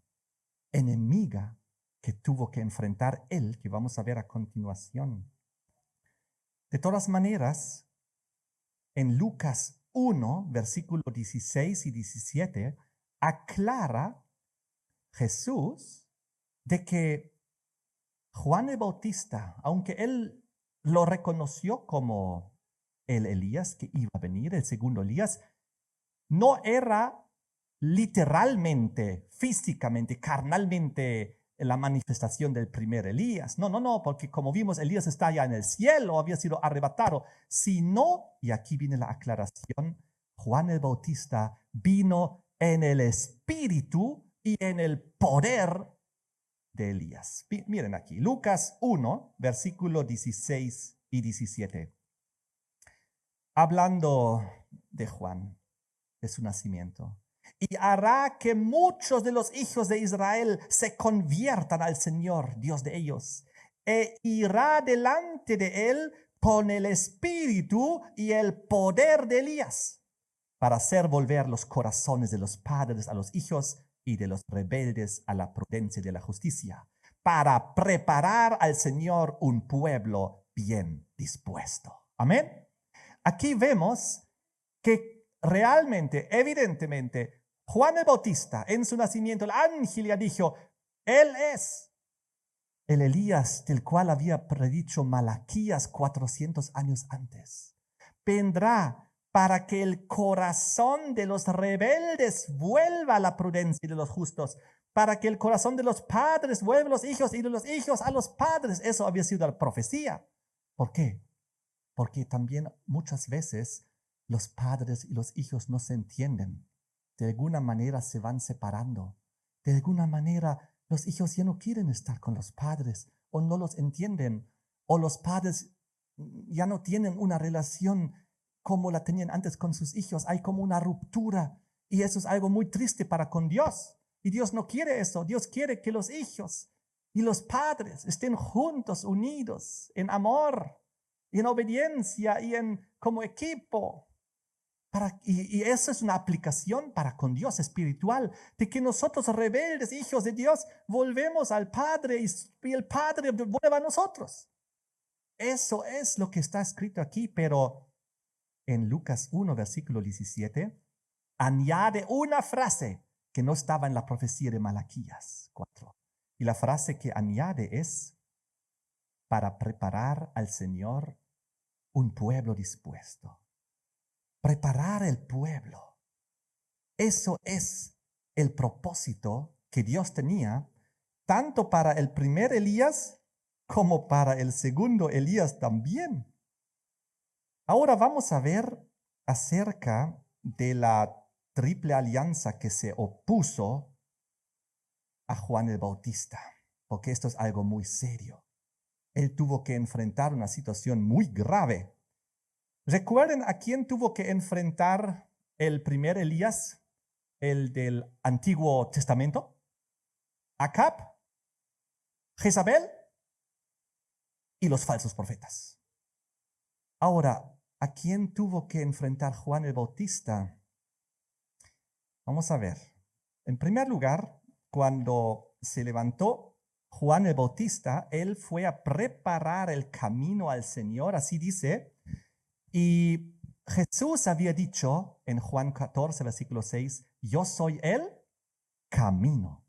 Speaker 1: enemiga que tuvo que enfrentar él, que vamos a ver a continuación. De todas maneras, en Lucas 1, versículos 16 y 17, aclara Jesús de que Juan el Bautista, aunque él lo reconoció como el Elías que iba a venir, el segundo Elías, no era literalmente, físicamente, carnalmente la manifestación del primer Elías. No, porque como vimos, Elías está ya en el cielo, había sido arrebatado. Sino, y aquí viene la aclaración, Juan el Bautista vino en el espíritu y en el poder de Elías. Miren aquí, Lucas 1, versículo 16 y 17. Hablando de Juan, de su nacimiento. Y hará que muchos de los hijos de Israel se conviertan al Señor, Dios de ellos, e irá delante de él con el espíritu y el poder de Elías, para hacer volver los corazones de los padres a los hijos y de los rebeldes a la prudencia de la justicia, para preparar al Señor un pueblo bien dispuesto. Amén. Aquí vemos que realmente, evidentemente, Juan el Bautista en su nacimiento, el ángel ya dijo, él es el Elías del cual había predicho Malaquías 400 años antes. Vendrá para que el corazón de los rebeldes vuelva a la prudencia de los justos, para que el corazón de los padres vuelva a los hijos y de los hijos a los padres. Eso había sido la profecía. ¿Por qué? Porque también muchas veces los padres y los hijos no se entienden. De alguna manera se van separando. De alguna manera los hijos ya no quieren estar con los padres o no los entienden. O los padres ya no tienen una relación como la tenían antes con sus hijos. Hay como una ruptura y eso es algo muy triste para con Dios. Y Dios no quiere eso. Dios quiere que los hijos y los padres estén juntos, unidos, en amor, en obediencia y como equipo. Y eso es una aplicación para con Dios espiritual, de que nosotros rebeldes, hijos de Dios, volvemos al Padre y el Padre vuelve a nosotros. Eso es lo que está escrito aquí, pero en Lucas 1, versículo 17, añade una frase que no estaba en la profecía de Malaquías 4. Y la frase que añade es, para preparar al Señor un pueblo dispuesto. Preparar el pueblo. Eso es el propósito que Dios tenía, tanto para el primer Elías como para el segundo Elías también. Ahora vamos a ver acerca de la triple alianza que se opuso a Juan el Bautista, porque esto es algo muy serio. Él tuvo que enfrentar una situación muy grave. ¿Recuerden a quién tuvo que enfrentar el primer Elías, el del Antiguo Testamento? Acab, Jezabel y los falsos profetas. Ahora, ¿a quién tuvo que enfrentar Juan el Bautista? Vamos a ver. En primer lugar, cuando se levantó Juan el Bautista, él fue a preparar el camino al Señor, así dice. Y Jesús había dicho en Juan 14, versículo 6, yo soy el camino.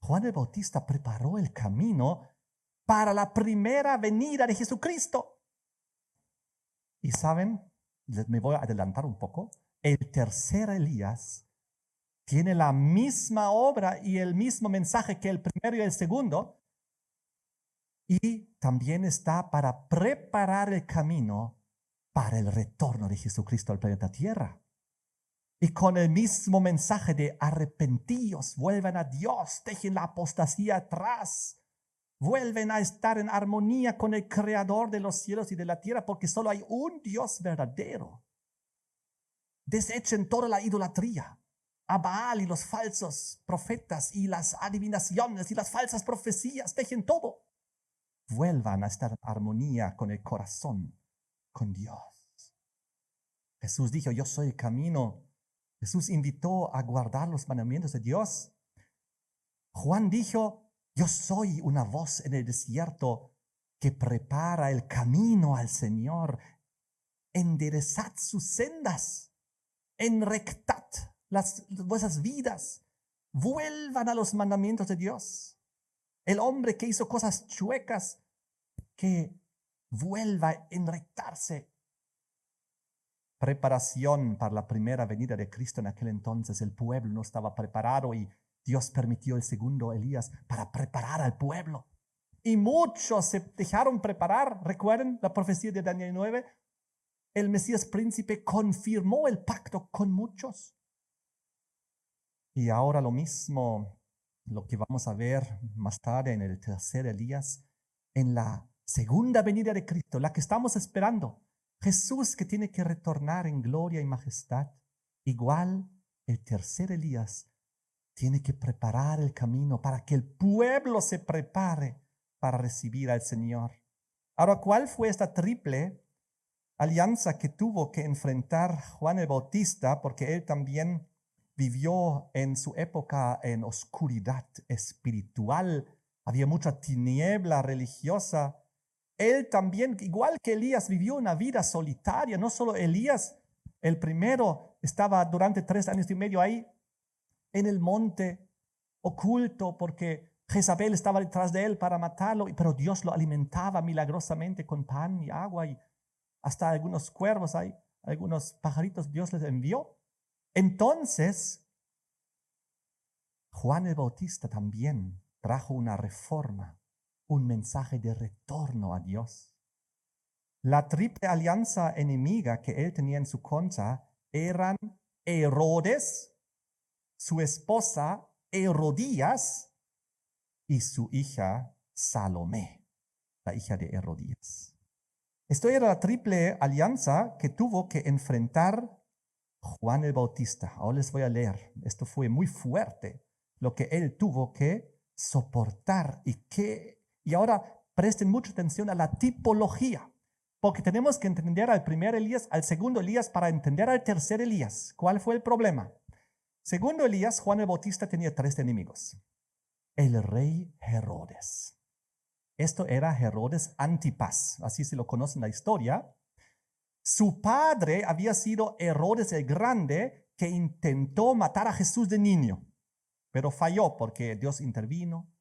Speaker 1: Juan el Bautista preparó el camino para la primera venida de Jesucristo. Y saben, me voy a adelantar un poco, el tercer Elías tiene la misma obra y el mismo mensaje que el primero y el segundo, y también está para preparar el camino para el retorno de Jesucristo al planeta Tierra. Y con el mismo mensaje de arrepentíos, vuelvan a Dios, dejen la apostasía atrás, vuelven a estar en armonía con el Creador de los cielos y de la tierra, porque solo hay un Dios verdadero. Desechen toda la idolatría, a Baal y los falsos profetas y las adivinaciones y las falsas profecías, dejen todo. Vuelvan a estar en armonía con el corazón, con Dios. Jesús dijo, yo soy el camino. Jesús invitó a guardar los mandamientos de Dios. Juan dijo, yo soy una voz en el desierto que prepara el camino al Señor. Enderezad sus sendas, enrectad vuestras vidas, vuelvan a los mandamientos de Dios. El hombre que hizo cosas chuecas, que vuelva a enrectarse. Preparación para la primera venida de Cristo en aquel entonces. El pueblo no estaba preparado y Dios permitió el segundo Elías para preparar al pueblo. Y muchos se dejaron preparar. ¿Recuerden la profecía de Daniel 9? El Mesías príncipe confirmó el pacto con muchos. Y ahora lo mismo, lo que vamos a ver más tarde en el tercer Elías, en la segunda venida de Cristo, la que estamos esperando. Jesús que tiene que retornar en gloria y majestad. Igual el tercer Elías tiene que preparar el camino para que el pueblo se prepare para recibir al Señor. Ahora, ¿cuál fue esta triple alianza que tuvo que enfrentar Juan el Bautista? Porque él también vivió en su época en oscuridad espiritual. Había mucha tiniebla religiosa. Él también, igual que Elías, vivió una vida solitaria. No solo Elías, el primero estaba durante 3 años y medio ahí en el monte, oculto, porque Jezabel estaba detrás de él para matarlo, pero Dios lo alimentaba milagrosamente con pan y agua, y hasta algunos cuervos, algunos pajaritos Dios les envió. Entonces, Juan el Bautista también trajo una reforma, un mensaje de retorno a Dios. La triple alianza enemiga que él tenía en su contra eran Herodes, su esposa Herodías y su hija Salomé, la hija de Herodías. Esto era la triple alianza que tuvo que enfrentar Juan el Bautista. Ahora les voy a leer. Esto fue muy fuerte, lo que él tuvo que soportar. Y ahora presten mucha atención a la tipología, porque tenemos que entender al primer Elías, al segundo Elías, para entender al tercer Elías. ¿Cuál fue el problema? Segundo Elías, Juan el Bautista tenía 3 enemigos. El rey Herodes. Esto era Herodes Antipas, así se lo conoce en la historia. Su padre había sido Herodes el Grande, que intentó matar a Jesús de niño, pero falló porque Dios intervino.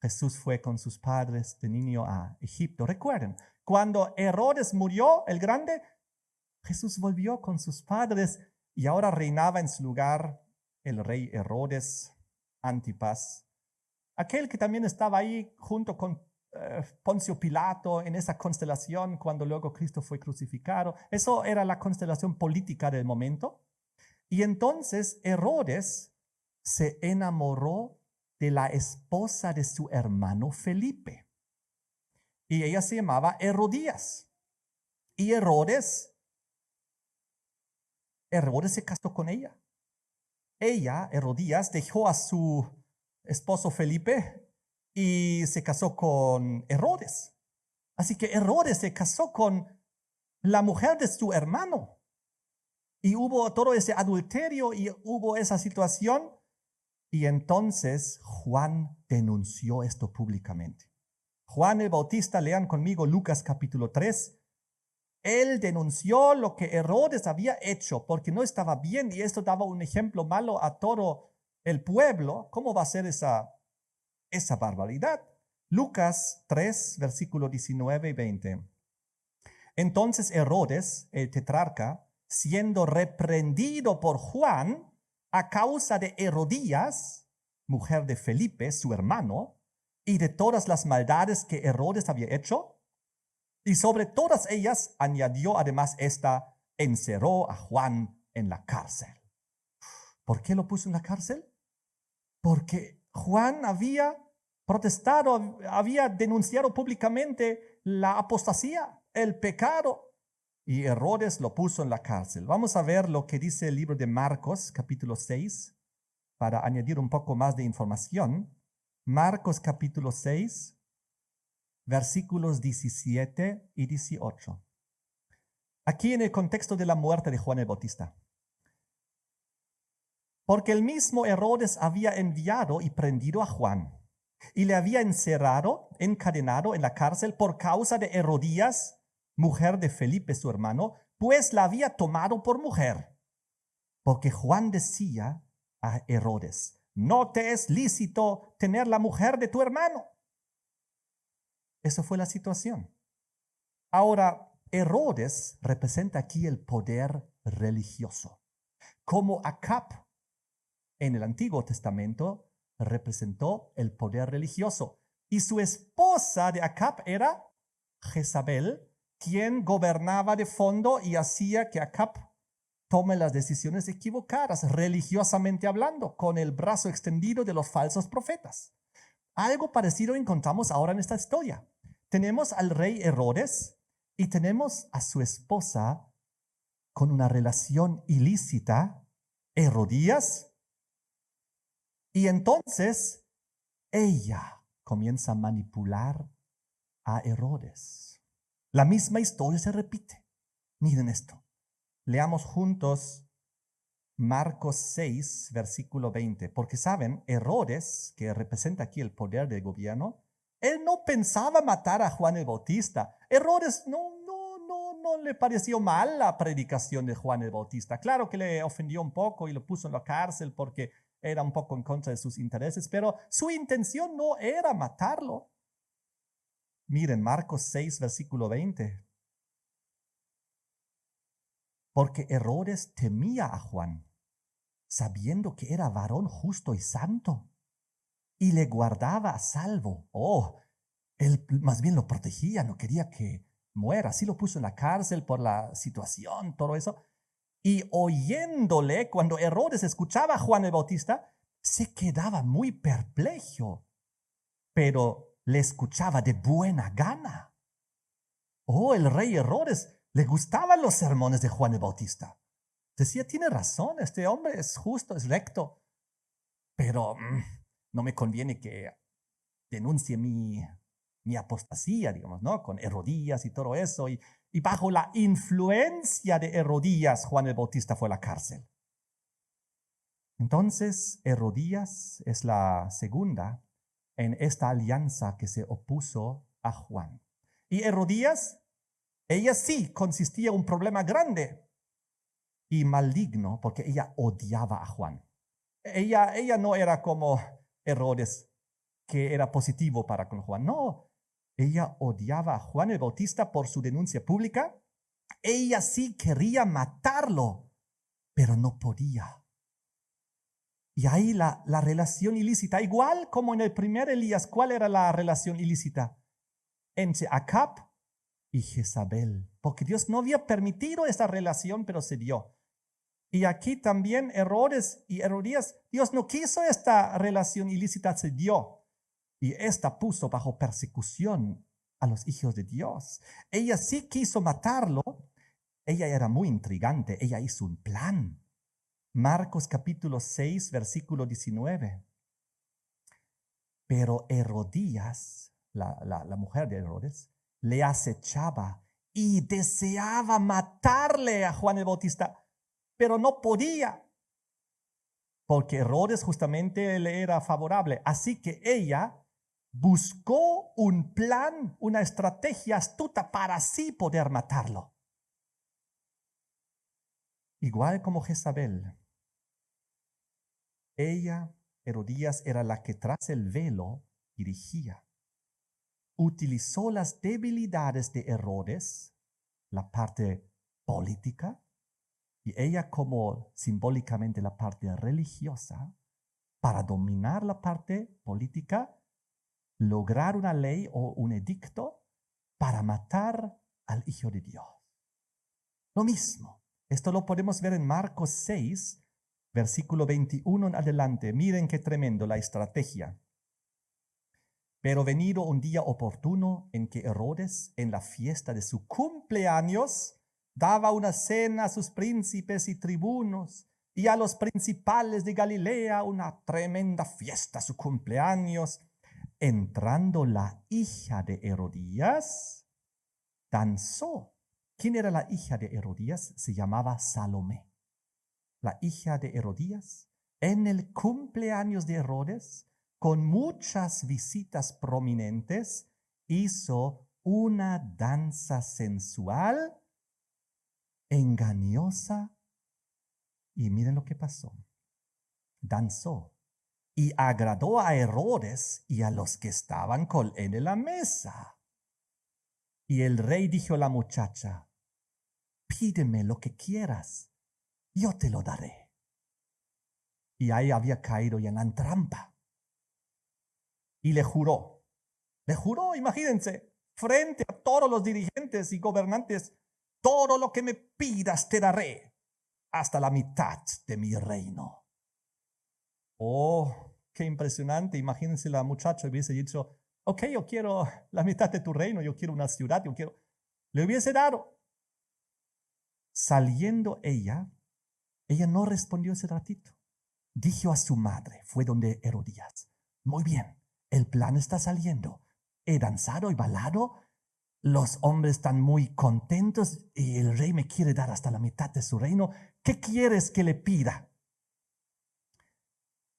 Speaker 1: Jesús fue con sus padres de niño a Egipto. Recuerden, cuando Herodes murió el Grande, Jesús volvió con sus padres y ahora reinaba en su lugar el rey Herodes Antipas, aquel que también estaba ahí junto con Poncio Pilato en esa constelación cuando luego Cristo fue crucificado. Eso era la constelación política del momento. Y entonces Herodes se enamoró de la esposa de su hermano Felipe. Y ella se llamaba Herodías. Y Herodes se casó con ella. Ella, Herodías, dejó a su esposo Felipe y se casó con Herodes. Así que Herodes se casó con la mujer de su hermano. Y hubo todo ese adulterio y hubo esa situación. Y entonces Juan denunció esto públicamente. Juan el Bautista, lean conmigo Lucas capítulo 3. Él denunció lo que Herodes había hecho porque no estaba bien y esto daba un ejemplo malo a todo el pueblo. ¿Cómo va a ser esa barbaridad? Lucas 3, versículo 19 y 20. Entonces Herodes, el tetrarca, siendo reprendido por Juan a causa de Herodías, mujer de Felipe, su hermano, y de todas las maldades que Herodes había hecho, y sobre todas ellas añadió además esta, encerró a Juan en la cárcel. ¿Por qué lo puso en la cárcel? Porque Juan había protestado, había denunciado públicamente la apostasía, el pecado, y Herodes lo puso en la cárcel. Vamos a ver lo que dice el libro de Marcos, capítulo 6, para añadir un poco más de información. Marcos, capítulo 6, versículos 17 y 18. Aquí en el contexto de la muerte de Juan el Bautista. Porque el mismo Herodes había enviado y prendido a Juan, y le había encadenado en la cárcel por causa de Herodías, mujer de Felipe su hermano, pues la había tomado por mujer. Porque Juan decía a Herodes, no te es lícito tener la mujer de tu hermano. Esa fue la situación. Ahora, Herodes representa aquí el poder religioso. Como Acab en el Antiguo Testamento representó el poder religioso. Y su esposa de Acab era Jezabel, quien gobernaba de fondo y hacía que Acab tome las decisiones equivocadas, religiosamente hablando, con el brazo extendido de los falsos profetas. Algo parecido encontramos ahora en esta historia. Tenemos al rey Herodes y tenemos a su esposa con una relación ilícita, Herodías, y entonces ella comienza a manipular a Herodes. La misma historia se repite. Miren esto. Leamos juntos Marcos 6, versículo 20. Porque saben, Herodes, que representa aquí el poder del gobierno, él no pensaba matar a Juan el Bautista. Herodes no le pareció mal la predicación de Juan el Bautista. Claro que le ofendió un poco y lo puso en la cárcel porque era un poco en contra de sus intereses, pero su intención no era matarlo. Miren, Marcos 6, versículo 20. Porque Herodes temía a Juan, sabiendo que era varón justo y santo, y le guardaba a salvo. Él más bien lo protegía, no quería que muera. Así lo puso en la cárcel por la situación, todo eso. Y oyéndole, cuando Herodes escuchaba a Juan el Bautista, se quedaba muy perplejo, pero le escuchaba de buena gana. El rey Herodes le gustaban los sermones de Juan el Bautista. Decía, tiene razón, este hombre es justo, es recto, pero no me conviene que denuncie mi apostasía, digamos, ¿no? Con Herodías y todo eso. Y bajo la influencia de Herodías, Juan el Bautista fue a la cárcel. Entonces, Herodías es la segunda en esta alianza que se opuso a Juan. Y Herodías, ella sí consistía en un problema grande y maligno porque ella odiaba a Juan. Ella no era como Herodes, que era positivo para con Juan. No, ella odiaba a Juan el Bautista por su denuncia pública. Ella sí quería matarlo, pero no podía. Y ahí la relación ilícita, igual como en el primer Elías, ¿cuál era la relación ilícita? Entre Acab y Jezabel, porque Dios no había permitido esa relación, pero se dio. Y aquí también Herodes y Herodías, Dios no quiso esta relación ilícita, se dio. Y esta puso bajo persecución a los hijos de Dios. Ella sí quiso matarlo. Ella era muy intrigante. Ella hizo un plan. Marcos capítulo 6, versículo 19. Pero Herodías, la mujer de Herodes, le acechaba y deseaba matarle a Juan el Bautista, pero no podía, porque Herodes justamente le era favorable. Así que ella buscó un plan, una estrategia astuta para así poder matarlo. Igual como Jezabel, ella, Herodías, era la que tras el velo dirigía. Utilizó las debilidades de Herodes, la parte política, y ella como simbólicamente la parte religiosa, para dominar la parte política, lograr una ley o un edicto para matar al Hijo de Dios. Lo mismo, esto lo podemos ver en Marcos 6, versículo 21 en adelante. Miren qué tremendo la estrategia. Pero venido un día oportuno en que Herodes, en la fiesta de su cumpleaños, daba una cena a sus príncipes y tribunos y a los principales de Galilea, una tremenda fiesta, su cumpleaños. Entrando la hija de Herodías, danzó. ¿Quién era la hija de Herodías? Se llamaba Salomé. La hija de Herodías, en el cumpleaños de Herodes, con muchas visitas prominentes, hizo una danza sensual, engañosa, y miren lo que pasó. Danzó y agradó a Herodes y a los que estaban con él en la mesa. Y el rey dijo a la muchacha: pídeme lo que quieras, yo te lo daré. Y ahí había caído ya en la trampa. Y le juró, imagínense, frente a todos los dirigentes y gobernantes: todo lo que me pidas te daré, hasta la mitad de mi reino. Oh, qué impresionante. Imagínense, la muchacha hubiese dicho: ok, yo quiero la mitad de tu reino, yo quiero una ciudad, le hubiese dado. Saliendo ella no respondió ese ratito. Dijo a su madre, fue donde Herodías: muy bien, el plan está saliendo. He danzado y bailado, los hombres están muy contentos y el rey me quiere dar hasta la mitad de su reino. ¿Qué quieres que le pida?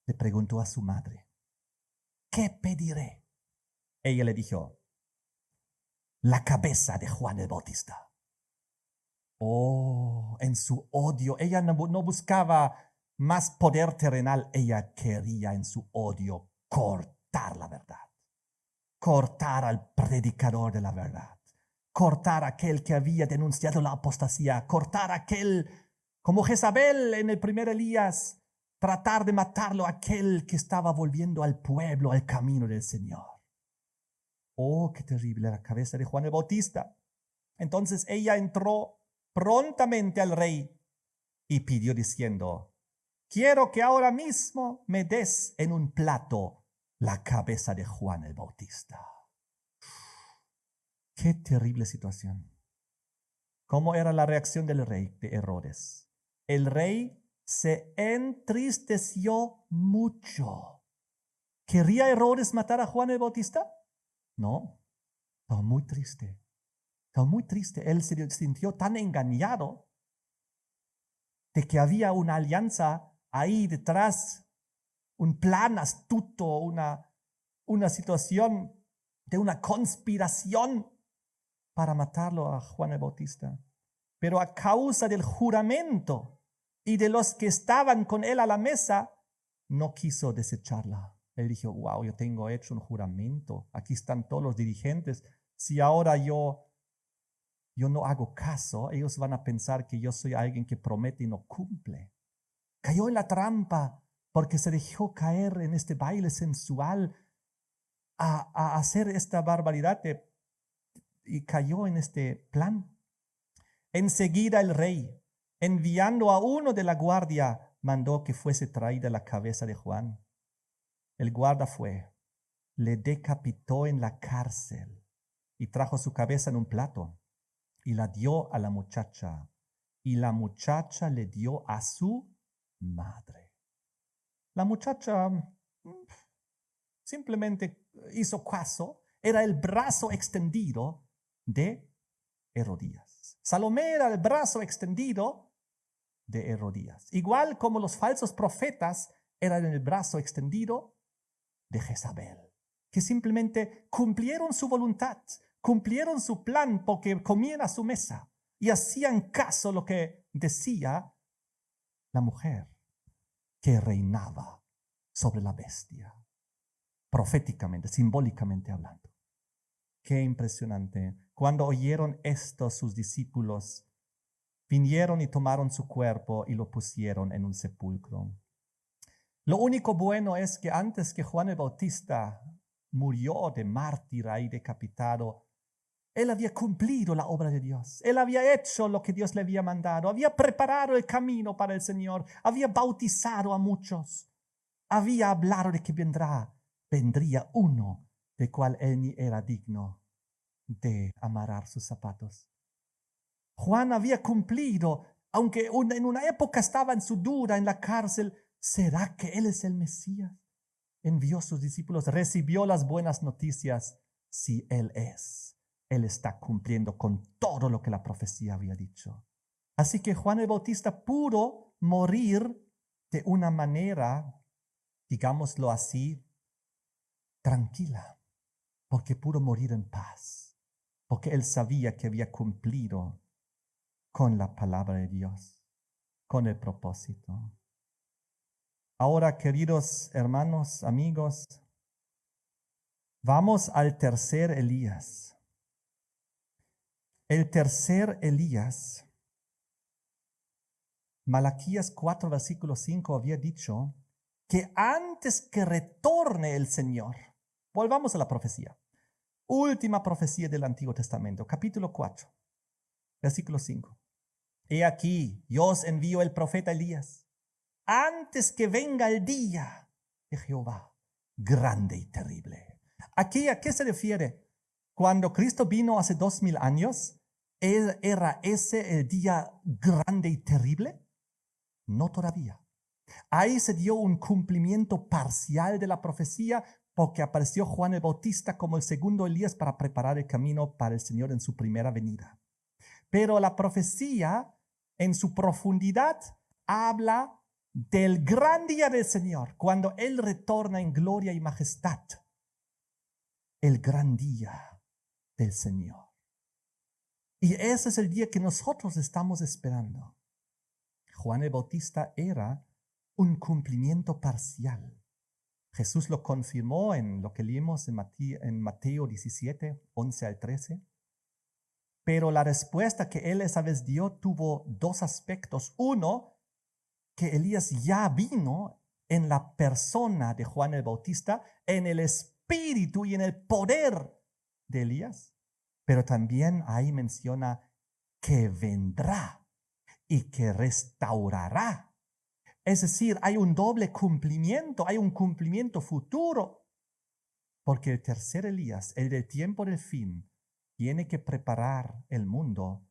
Speaker 1: Le preguntó a su madre: ¿qué pediré? Ella le dijo: la cabeza de Juan el Bautista. Oh, en su odio, ella no buscaba más poder terrenal, ella quería en su odio cortar la verdad, cortar al predicador de la verdad, cortar a aquel que había denunciado la apostasía, cortar a aquel, como Jezabel en el primer Elías, tratar de matarlo a aquel que estaba volviendo al pueblo, al camino del Señor. Oh, qué terrible la cabeza de Juan el Bautista. Entonces ella entró prontamente al rey y pidió diciendo: quiero que ahora mismo me des en un plato la cabeza de Juan el Bautista. Qué terrible situación. ¿Cómo era la reacción del rey de Herodes? El rey se entristeció mucho. ¿Quería Herodes matar a Juan el Bautista? No, estaba muy triste. Estaba muy triste. Él se sintió tan engañado de que había una alianza ahí detrás, un plan astuto, una una situación de una conspiración para matarlo a Juan el Bautista. Pero a causa del juramento y de los que estaban con él a la mesa, no quiso desecharla. Él dijo, wow, yo tengo hecho un juramento. Aquí están todos los dirigentes. Si ahora yo no hago caso, ellos van a pensar que yo soy alguien que promete y no cumple. Cayó en la trampa porque se dejó caer en este baile sensual a hacer esta barbaridad y cayó en este plan. Enseguida el rey, enviando a uno de la guardia, mandó que fuese traída la cabeza de Juan. El guarda fue, le decapitó en la cárcel y trajo su cabeza en un plato y la dio a la muchacha, y la muchacha le dio a su madre. La muchacha simplemente hizo caso, era el brazo extendido de Herodías. Salomé era el brazo extendido de Herodías. Igual como los falsos profetas eran el brazo extendido de Jezabel, que simplemente cumplieron su voluntad, cumplieron su plan porque comían a su mesa y hacían caso lo que decía la mujer que reinaba sobre la bestia, proféticamente, simbólicamente hablando. Qué impresionante. Cuando oyeron esto, sus discípulos vinieron y tomaron su cuerpo y lo pusieron en un sepulcro. Lo único bueno es que antes que Juan el Bautista murió de mártir y decapitado, él había cumplido la obra de Dios. Él había hecho lo que Dios le había mandado. Había preparado el camino para el Señor. Había bautizado a muchos. Había hablado de que vendría uno del cual él ni era digno de amarrar sus zapatos. Juan había cumplido, aunque en una época estaba en su duda en la cárcel. ¿Será que él es el Mesías? Envió a sus discípulos, recibió las buenas noticias. Si él es, él está cumpliendo con todo lo que la profecía había dicho. Así que Juan el Bautista pudo morir de una manera, digámoslo así, tranquila, porque pudo morir en paz, porque él sabía que había cumplido con la palabra de Dios, con el propósito. Ahora, queridos hermanos, amigos, vamos al tercer Elías. El tercer Elías, Malaquías 4, versículo 5 había dicho que antes que retorne el Señor, volvamos a la profecía. Última profecía del Antiguo Testamento, capítulo 4, versículo 5. He aquí, yo os envío el profeta Elías, antes que venga el día de Jehová, grande y terrible. Aquí, ¿a qué se refiere? Cuando Cristo vino hace 2000 años, ¿era ese el día grande y terrible? No todavía. Ahí se dio un cumplimiento parcial de la profecía porque apareció Juan el Bautista como el segundo Elías para preparar el camino para el Señor en su primera venida. Pero la profecía en su profundidad habla del gran día del Señor, cuando Él retorna en gloria y majestad. El gran día del Señor. Y ese es el día que nosotros estamos esperando. Juan el Bautista era un cumplimiento parcial. Jesús lo confirmó en lo que leímos en Mateo 17, 11 al 13. Pero la respuesta que él esa vez dio tuvo dos aspectos. Uno, que Elías ya vino en la persona de Juan el Bautista, en el espíritu y en el poder de Elías. Pero también ahí menciona que vendrá y que restaurará. Es decir, hay un doble cumplimiento, hay un cumplimiento futuro. Porque el tercer Elías, el del tiempo del fin, tiene que preparar el mundo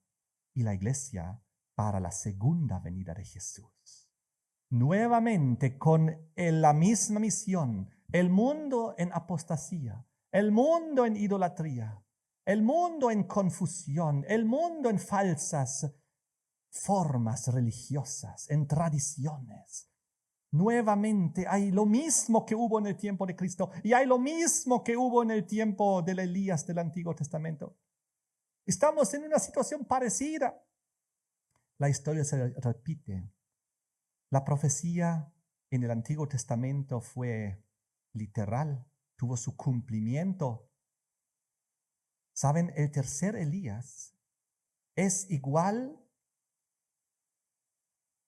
Speaker 1: y la iglesia para la segunda venida de Jesús. Nuevamente con la misma misión, el mundo en apostasía, el mundo en idolatría, el mundo en confusión, el mundo en falsas formas religiosas, en tradiciones. Nuevamente hay lo mismo que hubo en el tiempo de Cristo y hay lo mismo que hubo en el tiempo de Elías del Antiguo Testamento. Estamos en una situación parecida. La historia se repite. La profecía en el Antiguo Testamento fue literal, tuvo su cumplimiento. ¿Saben? El tercer Elías es igual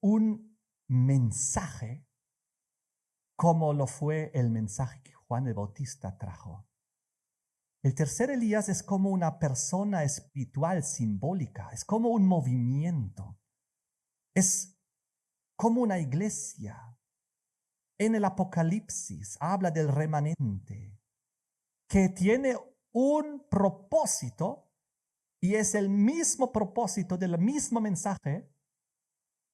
Speaker 1: un mensaje como lo fue el mensaje que Juan el Bautista trajo. El tercer Elías es como una persona espiritual simbólica, es como un movimiento, es como una iglesia. En el Apocalipsis habla del remanente que tiene un propósito y es el mismo propósito del mismo mensaje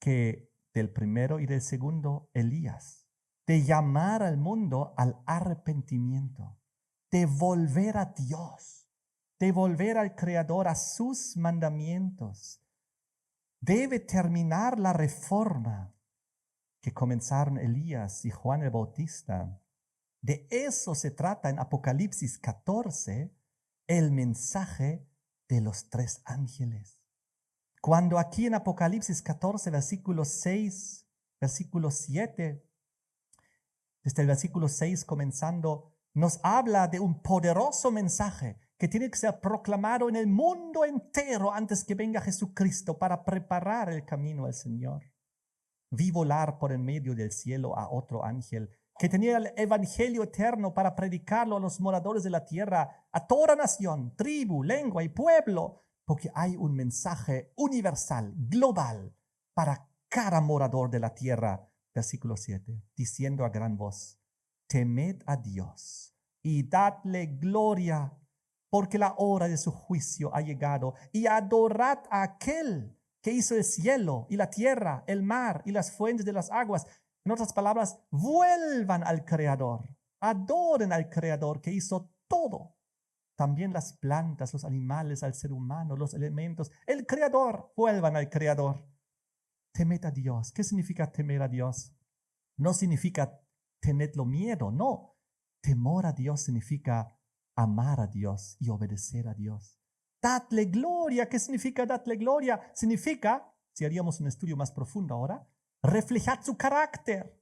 Speaker 1: que del primero y del segundo Elías, de llamar al mundo al arrepentimiento, de volver a Dios, de volver al Creador, a sus mandamientos. Debe terminar la reforma que comenzaron Elías y Juan el Bautista. De eso se trata en Apocalipsis 14, el mensaje de los tres ángeles. Cuando aquí en Apocalipsis 14, versículo 6, versículo 7, desde el versículo 6 comenzando, nos habla de un poderoso mensaje que tiene que ser proclamado en el mundo entero antes que venga Jesucristo para preparar el camino al Señor. Vi volar por en medio del cielo a otro ángel que tenía el evangelio eterno para predicarlo a los moradores de la tierra, a toda nación, tribu, lengua y pueblo, porque hay un mensaje universal, global, para cada morador de la tierra. Versículo 7, diciendo a gran voz, temed a Dios y dadle gloria, porque la hora de su juicio ha llegado, y adorad a aquel que hizo el cielo y la tierra, el mar y las fuentes de las aguas. En otras palabras, vuelvan al Creador, adoren al Creador que hizo todo. También las plantas, los animales, al ser humano, los elementos. El Creador, vuelvan al Creador. Temed a Dios. ¿Qué significa temer a Dios? No significa tenerlo miedo, no. Temor a Dios significa amar a Dios y obedecer a Dios. Dadle gloria. ¿Qué significa dadle gloria? Significa, si haríamos un estudio más profundo ahora, reflejar su carácter.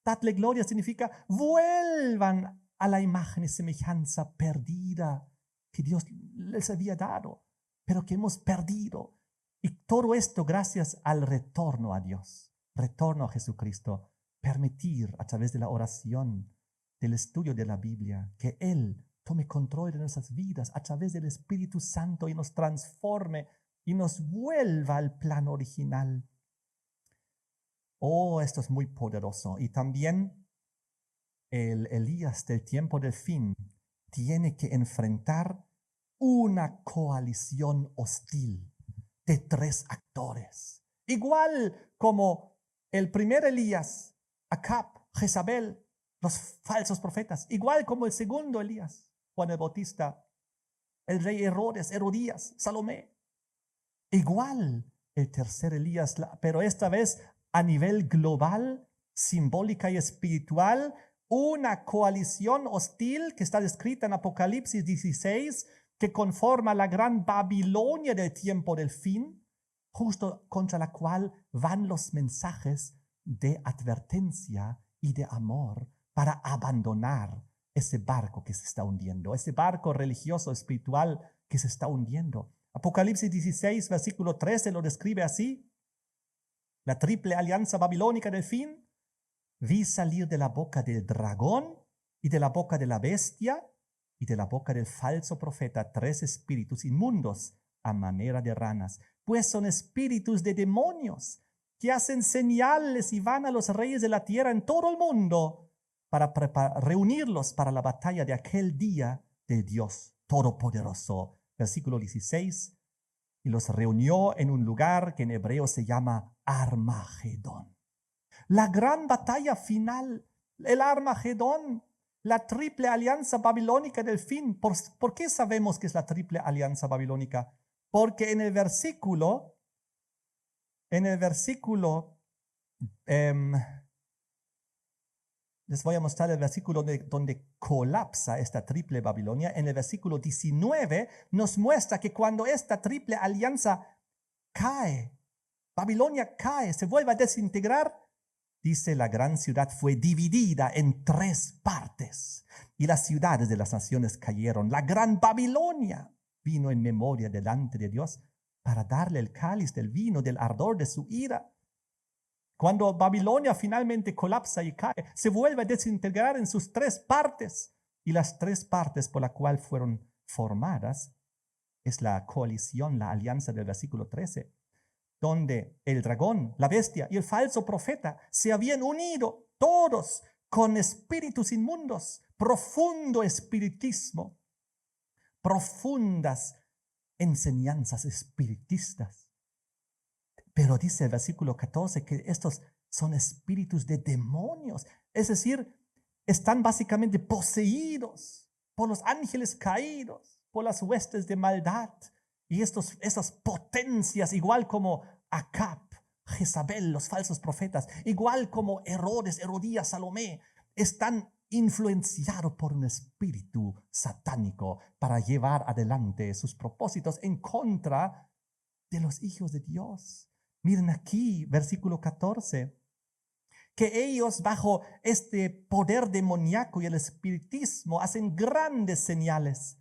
Speaker 1: Dadle gloria significa vuelvan a la imagen y semejanza perdida que Dios les había dado, pero que hemos perdido. Y todo esto gracias al retorno a Dios, retorno a Jesucristo. Permitir a través de la oración, del estudio de la Biblia, que Él tome control de nuestras vidas a través del Espíritu Santo y nos transforme y nos vuelva al plan original. Oh, esto es muy poderoso. Y también el Elías del tiempo del fin tiene que enfrentar una coalición hostil de tres actores. Igual como el primer Elías, Acab, Jezabel, los falsos profetas. Igual como el segundo Elías, Juan el Bautista, el rey Herodes, Herodías, Salomé. Igual el tercer Elías, pero esta vez a nivel global, simbólica y espiritual, una coalición hostil que está descrita en Apocalipsis 16, que conforma la gran Babilonia del tiempo del fin, justo contra la cual van los mensajes de advertencia y de amor para abandonar ese barco que se está hundiendo, ese barco religioso, espiritual que se está hundiendo. Apocalipsis 16, versículo 13 lo describe así. La triple alianza babilónica del fin. Vi salir de la boca del dragón y de la boca de la bestia y de la boca del falso profeta tres espíritus inmundos a manera de ranas, pues son espíritus de demonios que hacen señales y van a los reyes de la tierra en todo el mundo para reunirlos para la batalla de aquel día del Dios Todopoderoso. Versículo 16. Y los reunió en un lugar que en hebreo se llama Armagedón. La gran batalla final, el Armagedón, la triple alianza babilónica del fin. ¿Por qué sabemos que es la triple alianza babilónica? Porque en el versículo 13 les voy a mostrar el versículo donde colapsa esta triple Babilonia. En el versículo 19 nos muestra que cuando esta triple alianza cae, Babilonia cae, se vuelve a desintegrar, dice, la gran ciudad fue dividida en 3 partes y las ciudades de las naciones cayeron. La gran Babilonia vino en memoria delante de Dios para darle el cáliz del vino del ardor de su ira. Cuando Babilonia finalmente colapsa y cae, se vuelve a desintegrar en sus 3 partes. Y las 3 partes por las cuales fueron formadas es la coalición, la alianza del versículo 13, donde el dragón, la bestia y el falso profeta se habían unido todos con espíritus inmundos, profundo espiritismo, profundas enseñanzas espiritistas. Pero dice el versículo 14 que estos son espíritus de demonios, es decir, están básicamente poseídos por los ángeles caídos, por las huestes de maldad. Y esas potencias, igual como Acab, Jezabel, los falsos profetas, igual como Herodes, Herodías, Salomé, están influenciados por un espíritu satánico para llevar adelante sus propósitos en contra de los hijos de Dios. Miren aquí, versículo 14, que ellos bajo este poder demoníaco y el espiritismo hacen grandes señales.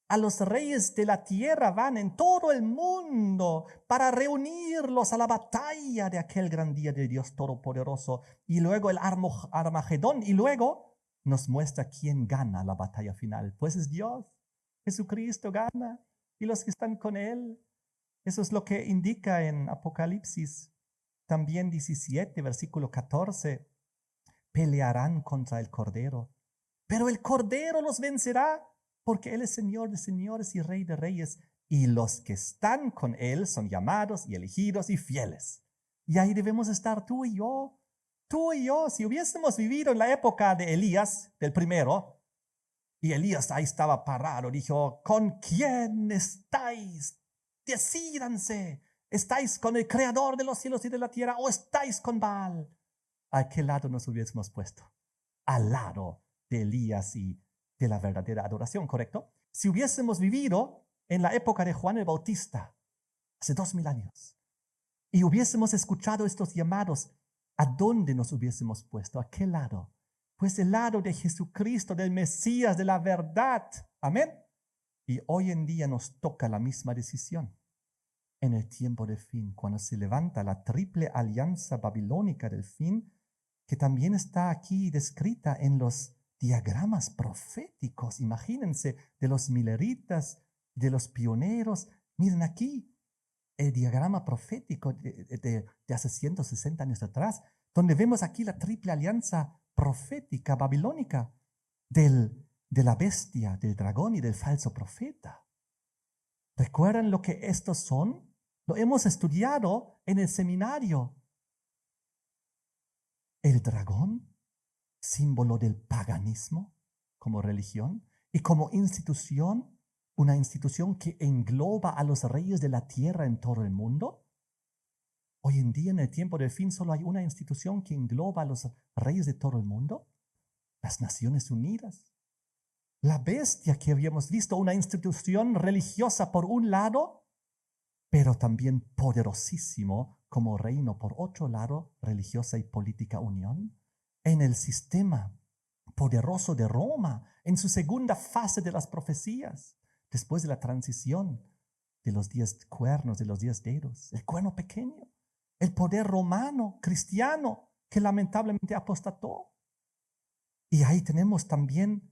Speaker 1: A los reyes de la tierra van en todo el mundo para reunirlos a la batalla de aquel gran día de Dios Todopoderoso. Y luego el Armagedón. Y luego nos muestra quién gana la batalla final. Pues es Dios. Jesucristo gana. Y los que están con Él. Eso es lo que indica en Apocalipsis también 17, versículo 14. Pelearán contra el Cordero. Pero el Cordero los vencerá, porque Él es Señor de señores y Rey de reyes, y los que están con Él son llamados y elegidos y fieles. Y ahí debemos estar tú y yo. Tú y yo, si hubiésemos vivido en la época de Elías, del primero, y Elías ahí estaba parado, dijo, ¿con quién estáis? Decídanse, ¿estáis con el Creador de los cielos y de la tierra o estáis con Baal? ¿A qué lado nos hubiésemos puesto? Al lado de Elías y de la verdadera adoración, ¿correcto? Si hubiésemos vivido en la época de Juan el Bautista, hace 2000 años, y hubiésemos escuchado estos llamados, ¿a dónde nos hubiésemos puesto? ¿A qué lado? Pues el lado de Jesucristo, del Mesías, de la verdad. Amén. Y hoy en día nos toca la misma decisión. En el tiempo del fin, cuando se levanta la triple alianza babilónica del fin, que también está aquí descrita en los diagramas proféticos, imagínense, de los mileritas, de los pioneros. Miren aquí el diagrama profético de hace 160 años atrás, donde vemos aquí la triple alianza profética babilónica de la bestia, del dragón y del falso profeta. ¿Recuerdan lo que estos son? Lo hemos estudiado en el seminario. El dragón, símbolo del paganismo como religión y como institución, una institución que engloba a los reyes de la tierra en todo el mundo. Hoy en día, en el tiempo del fin, solo hay una institución que engloba a los reyes de todo el mundo, las Naciones Unidas. La bestia que habíamos visto, una institución religiosa por un lado, pero también poderosísimo como reino por otro lado, religiosa y política unión, en el sistema poderoso de Roma, en su segunda fase de las profecías, después de la transición de los 10 cuernos, de los 10 dedos, el cuerno pequeño, el poder romano, cristiano, que lamentablemente apostató. Y ahí tenemos también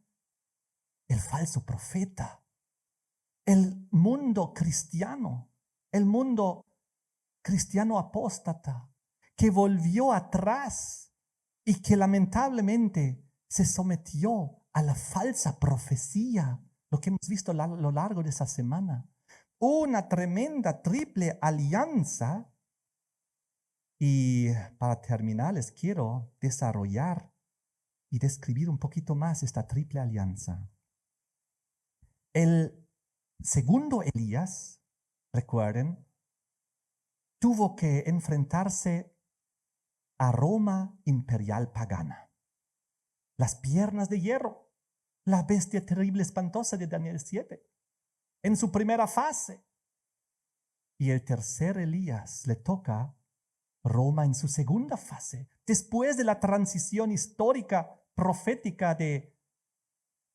Speaker 1: el falso profeta, el mundo cristiano apóstata, que volvió atrás y que lamentablemente se sometió a la falsa profecía, lo que hemos visto a lo largo de esa semana. Una tremenda triple alianza. Y para terminar, les quiero desarrollar y describir un poquito más esta triple alianza. El segundo Elías, recuerden, tuvo que enfrentarse a Roma imperial pagana. las piernas de hierro, la bestia terrible espantosa de Daniel 7, en su primera fase. Y el tercer Elías le toca Roma en su segunda fase, después de la transición histórica profética de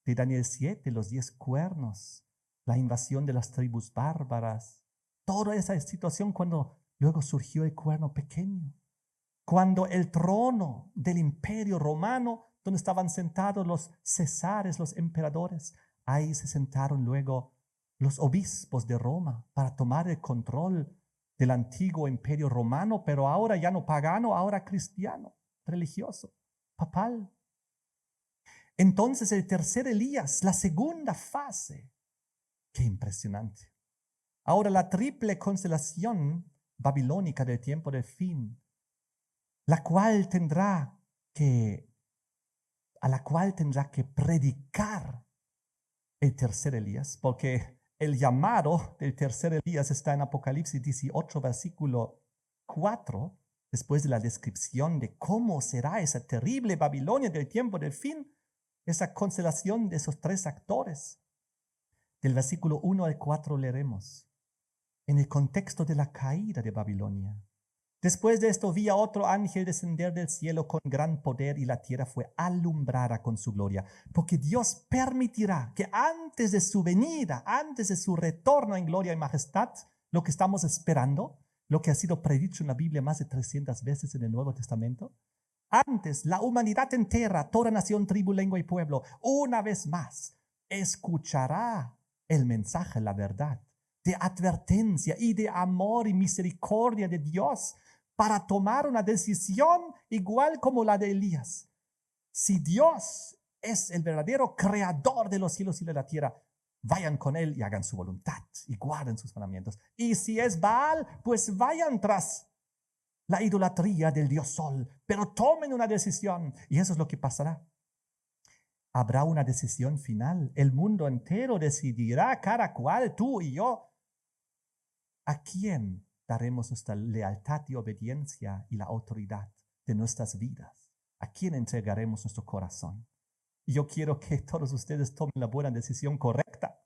Speaker 1: Daniel 7, los 10 cuernos, la invasión de las tribus bárbaras, toda esa situación cuando luego surgió el cuerno pequeño, cuando el trono del imperio romano, donde estaban sentados los cesares, los emperadores, ahí se sentaron luego los obispos de Roma para tomar el control del antiguo imperio romano, pero ahora ya no pagano, ahora cristiano, religioso, papal. Entonces el tercer Elías, la segunda fase, qué impresionante. Ahora la triple constelación babilónica del tiempo del fin, a la cual tendrá que predicar el tercer Elías, porque el llamado del tercer Elías está en Apocalipsis 18, versículo 4, después de la descripción de cómo será esa terrible Babilonia del tiempo del fin, esa constelación de esos tres actores. Del versículo 1 al 4 leeremos, en el contexto de la caída de Babilonia. Después de esto vi a otro ángel descender del cielo con gran poder y la tierra fue alumbrada con su gloria, porque Dios permitirá que antes de su venida, antes de su retorno en gloria y majestad, lo que estamos esperando, lo que ha sido predicho en la Biblia más de 300 veces en el Nuevo Testamento, antes la humanidad entera, toda nación, tribu, lengua y pueblo, una vez más, escuchará el mensaje, la verdad, de advertencia y de amor y misericordia de Dios para tomar una decisión igual como la de Elías. Si Dios es el verdadero creador de los cielos y de la tierra, vayan con Él y hagan su voluntad y guarden sus mandamientos. Y si es Baal, pues vayan tras la idolatría del Dios Sol, pero tomen una decisión y eso es lo que pasará. Habrá una decisión final. El mundo entero decidirá, cada cual, tú y yo, ¿a quién daremos nuestra lealtad y obediencia y la autoridad de nuestras vidas? ¿A quién entregaremos nuestro corazón? Y yo quiero que todos ustedes tomen la buena decisión correcta,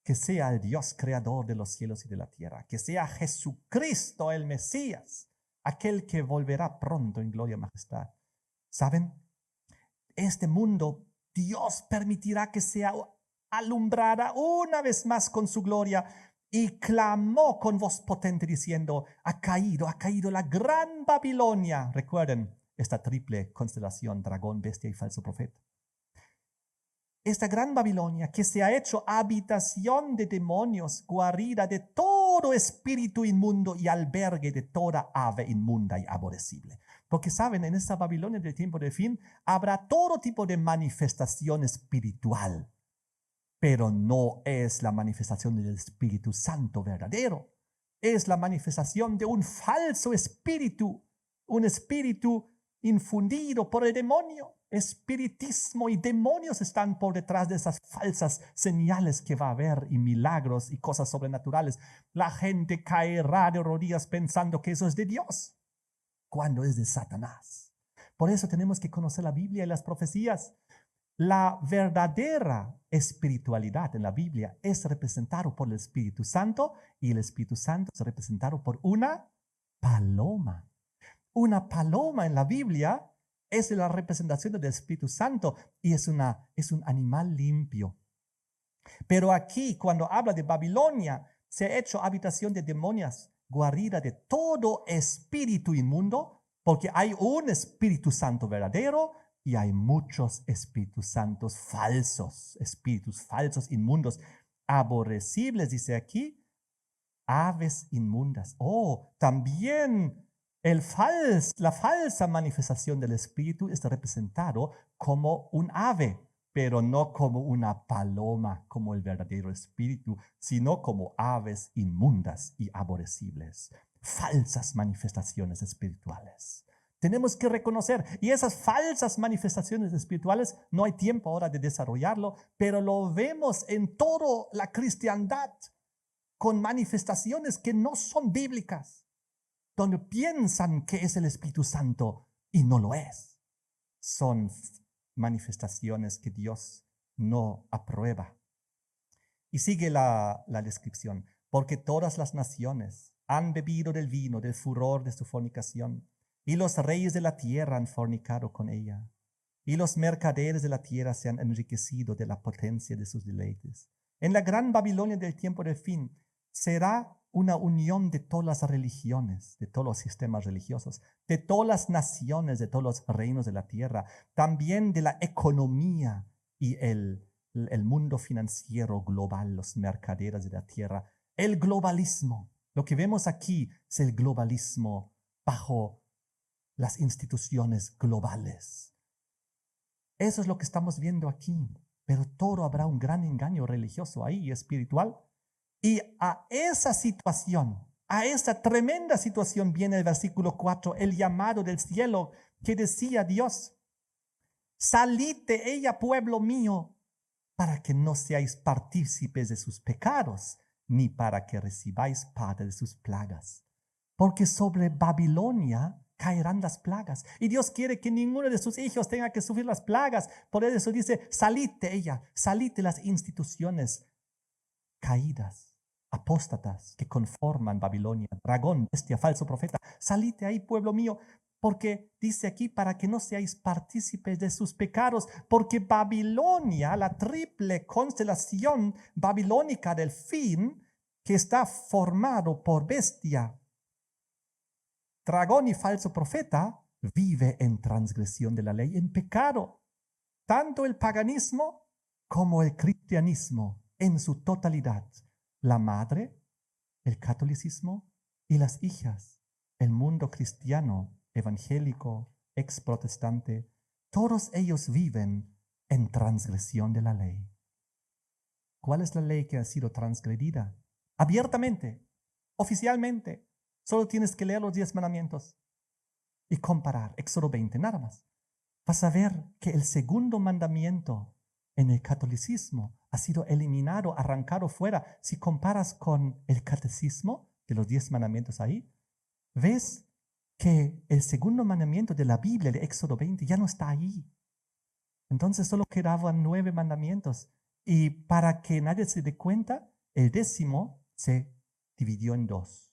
Speaker 1: que sea el Dios creador de los cielos y de la tierra, que sea Jesucristo el Mesías, aquel que volverá pronto en gloria y majestad. ¿Saben? Este mundo, Dios permitirá que sea alumbrada una vez más con su gloria, y clamó con voz potente diciendo, ha caído la gran Babilonia. Recuerden esta triple constelación, dragón, bestia y falso profeta. Esta gran Babilonia que se ha hecho habitación de demonios, guarida de todo espíritu inmundo y albergue de toda ave inmunda y aborrecible. Porque saben, en esta Babilonia del tiempo del fin habrá todo tipo de manifestación espiritual, pero no es la manifestación del Espíritu Santo verdadero. Es la manifestación de un falso espíritu, un espíritu infundido por el demonio. Espiritismo y demonios están por detrás de esas falsas señales que va a haber y milagros y cosas sobrenaturales. La gente caerá de rodillas pensando que eso es de Dios, cuando es de Satanás. Por eso tenemos que conocer la Biblia y las profecías. La verdadera espiritualidad en la Biblia es representado por el Espíritu Santo y el Espíritu Santo es representado por una paloma. Una paloma en la Biblia es la representación del Espíritu Santo y es un animal limpio. Pero aquí, cuando habla de Babilonia, se ha hecho habitación de demonios, guarida de todo espíritu inmundo, porque hay un Espíritu Santo verdadero y hay muchos espíritus santos falsos, espíritus falsos, inmundos, aborrecibles, dice aquí, aves inmundas. Oh, también la falsa manifestación del espíritu es representado como un ave, pero no como una paloma, como el verdadero espíritu, sino como aves inmundas y aborrecibles. Falsas manifestaciones espirituales. Tenemos que reconocer, y esas falsas manifestaciones espirituales, no hay tiempo ahora de desarrollarlo, pero lo vemos en toda la cristiandad, con manifestaciones que no son bíblicas, donde piensan que es el Espíritu Santo y no lo es. Son manifestaciones que Dios no aprueba. Y sigue la descripción. Porque todas las naciones han bebido del vino del furor de su fornicación, y los reyes de la tierra han fornicado con ella, y los mercaderes de la tierra se han enriquecido de la potencia de sus deleites. En la gran Babilonia del tiempo del fin será una unión de todas las religiones, de todos los sistemas religiosos, de todas las naciones, de todos los reinos de la tierra, también de la economía y el mundo financiero global, los mercaderes de la tierra, el globalismo. Lo que vemos aquí es el globalismo bajo las instituciones globales. Eso es lo que estamos viendo aquí, pero todo habrá un gran engaño religioso ahí y espiritual. Y a esa situación, a esa tremenda situación viene el versículo 4, el llamado del cielo que decía Dios: salid de ella, pueblo mío, para que no seáis partícipes de sus pecados, ni para que recibáis parte de sus plagas. Porque sobre Babilonia caerán las plagas. Y Dios quiere que ninguno de sus hijos tenga que sufrir las plagas. Por eso dice: salid de ella, salid de las instituciones caídas, apóstatas que conforman Babilonia, dragón, bestia, falso profeta. Salid de ahí, pueblo mío, porque dice aquí: para que no seáis partícipes de sus pecados, porque Babilonia, la triple constelación babilónica del fin, que está formado por bestia, dragón y falso profeta, vive en transgresión de la ley, en pecado. Tanto el paganismo como el cristianismo en su totalidad, la madre, el catolicismo y las hijas, el mundo cristiano, evangélico, ex protestante, todos ellos viven en transgresión de la ley. ¿Cuál es la ley que ha sido transgredida? Abiertamente, oficialmente. Solo tienes que leer los 10 mandamientos y comparar. Éxodo 20, nada más. Vas a ver que el segundo mandamiento en el catolicismo ha sido eliminado, arrancado fuera. Si comparas con el catecismo de los 10 mandamientos ahí, ves que el segundo mandamiento de la Biblia, de Éxodo 20, ya no está ahí. Entonces solo quedaban 9 mandamientos. Y para que nadie se dé cuenta, el 10º se dividió en 2.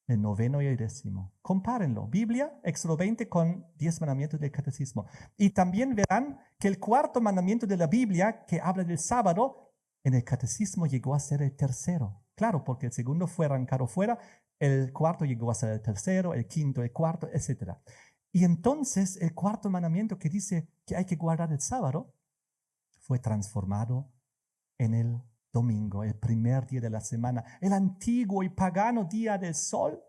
Speaker 1: El 9º y el 10º. Compárenlo. Biblia, Éxodo 20 con 10 mandamientos del catecismo. Y también verán que el 4º mandamiento de la Biblia, que habla del sábado, en el catecismo llegó a ser el 3º. Claro, porque el segundo fue arrancado fuera, el 4º llegó a ser el 3º, el 5º, el 4º, etc. Y entonces el 4º mandamiento, que dice que hay que guardar el sábado, fue transformado en el domingo, el primer día de la semana, el antiguo y pagano día del sol.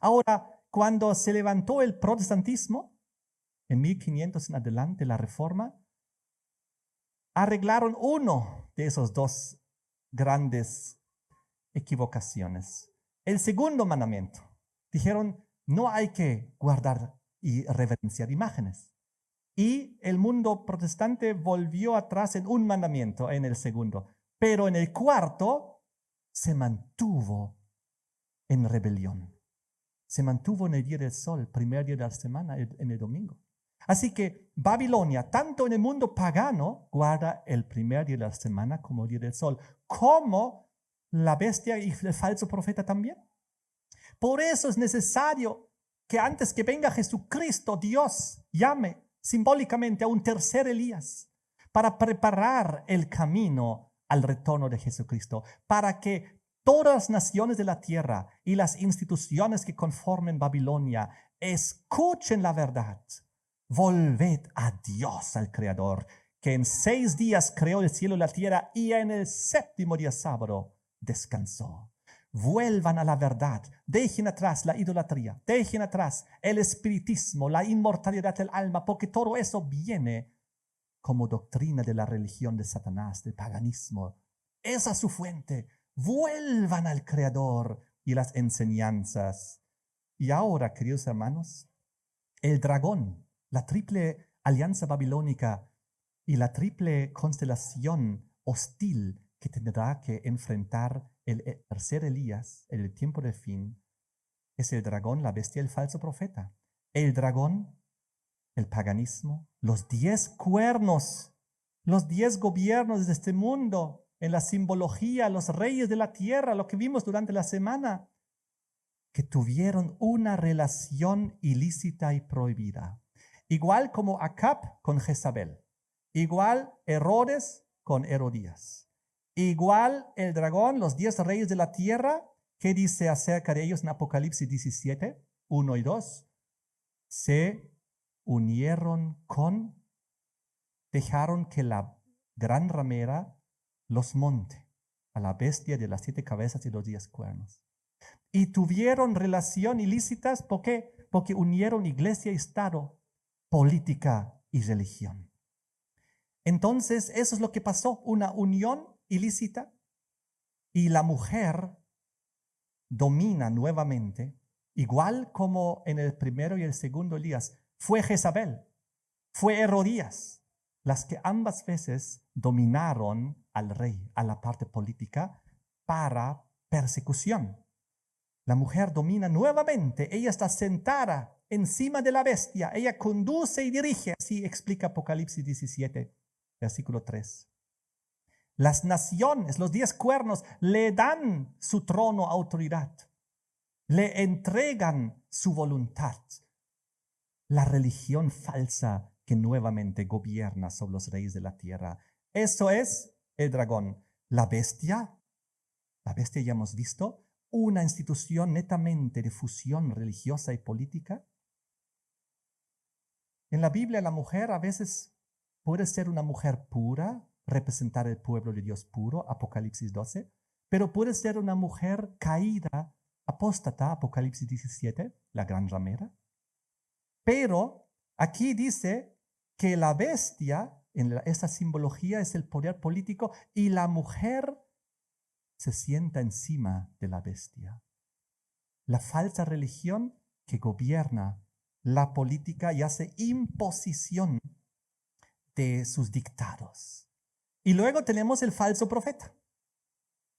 Speaker 1: Ahora, cuando se levantó el protestantismo, en 1500 en adelante, la reforma, arreglaron uno de esos 2 grandes equivocaciones. El segundo mandamiento. Dijeron: no hay que guardar y reverenciar imágenes. Y el mundo protestante volvió atrás en un mandamiento, en el segundo. Pero en el 4º se mantuvo en rebelión. Se mantuvo en el día del sol, primer día de la semana, en el domingo. Así que Babilonia, tanto en el mundo pagano, guarda el primer día de la semana como el día del sol, como la bestia y el falso profeta también. Por eso es necesario que antes que venga Jesucristo, Dios llame simbólicamente a un tercer Elías para preparar el camino al retorno de Jesucristo, para que todas las naciones de la tierra y las instituciones que conformen Babilonia escuchen la verdad. Volved a Dios, al Creador, que en 6 días creó el cielo y la tierra y en el 7º día sábado descansó. Vuelvan a la verdad, dejen atrás la idolatría, dejen atrás el espiritismo, la inmortalidad del alma, porque todo eso viene como doctrina de la religión de Satanás, del paganismo. Esa es su fuente. Vuelvan al Creador y las enseñanzas. Y ahora, queridos hermanos, el dragón, la triple alianza babilónica y la triple constelación hostil que tendrá que enfrentar el tercer Elías en el tiempo del fin, es el dragón, la bestia, el falso profeta. El dragón el paganismo, los 10 cuernos, los 10 gobiernos de este mundo, en la simbología, los reyes de la tierra, lo que vimos durante la semana, que tuvieron una relación ilícita y prohibida. Igual como Acab con Jezabel, igual Herodes con Herodías, igual el dragón, los 10 reyes de la tierra. ¿Qué dice acerca de ellos en Apocalipsis 17, 1 y 2? Se unieron dejaron que la gran ramera los monte, a la bestia de las 7 cabezas y los 10 cuernos. Y tuvieron relación ilícitas, ¿por qué? Porque unieron iglesia y Estado, política y religión. Entonces, eso es lo que pasó, una unión ilícita, y la mujer domina nuevamente, igual como en el primero y el segundo Elías. Fue Jezabel, fue Herodías, las que ambas veces dominaron al rey, a la parte política, para persecución. La mujer domina nuevamente, ella está sentada encima de la bestia, ella conduce y dirige, así explica Apocalipsis 17, versículo 3. Las naciones, los 10 cuernos, le dan su trono autoridad, le entregan su voluntad. La religión falsa que nuevamente gobierna sobre los reyes de la tierra. Eso es el dragón. La bestia ya hemos visto, una institución netamente de fusión religiosa y política. En la Biblia la mujer a veces puede ser una mujer pura, representar el pueblo de Dios puro, Apocalipsis 12, pero puede ser una mujer caída, apóstata, Apocalipsis 17, la gran ramera. Pero aquí dice que la bestia, en esta simbología, es el poder político y la mujer se sienta encima de la bestia. La falsa religión que gobierna la política y hace imposición de sus dictados. Y luego tenemos el falso profeta.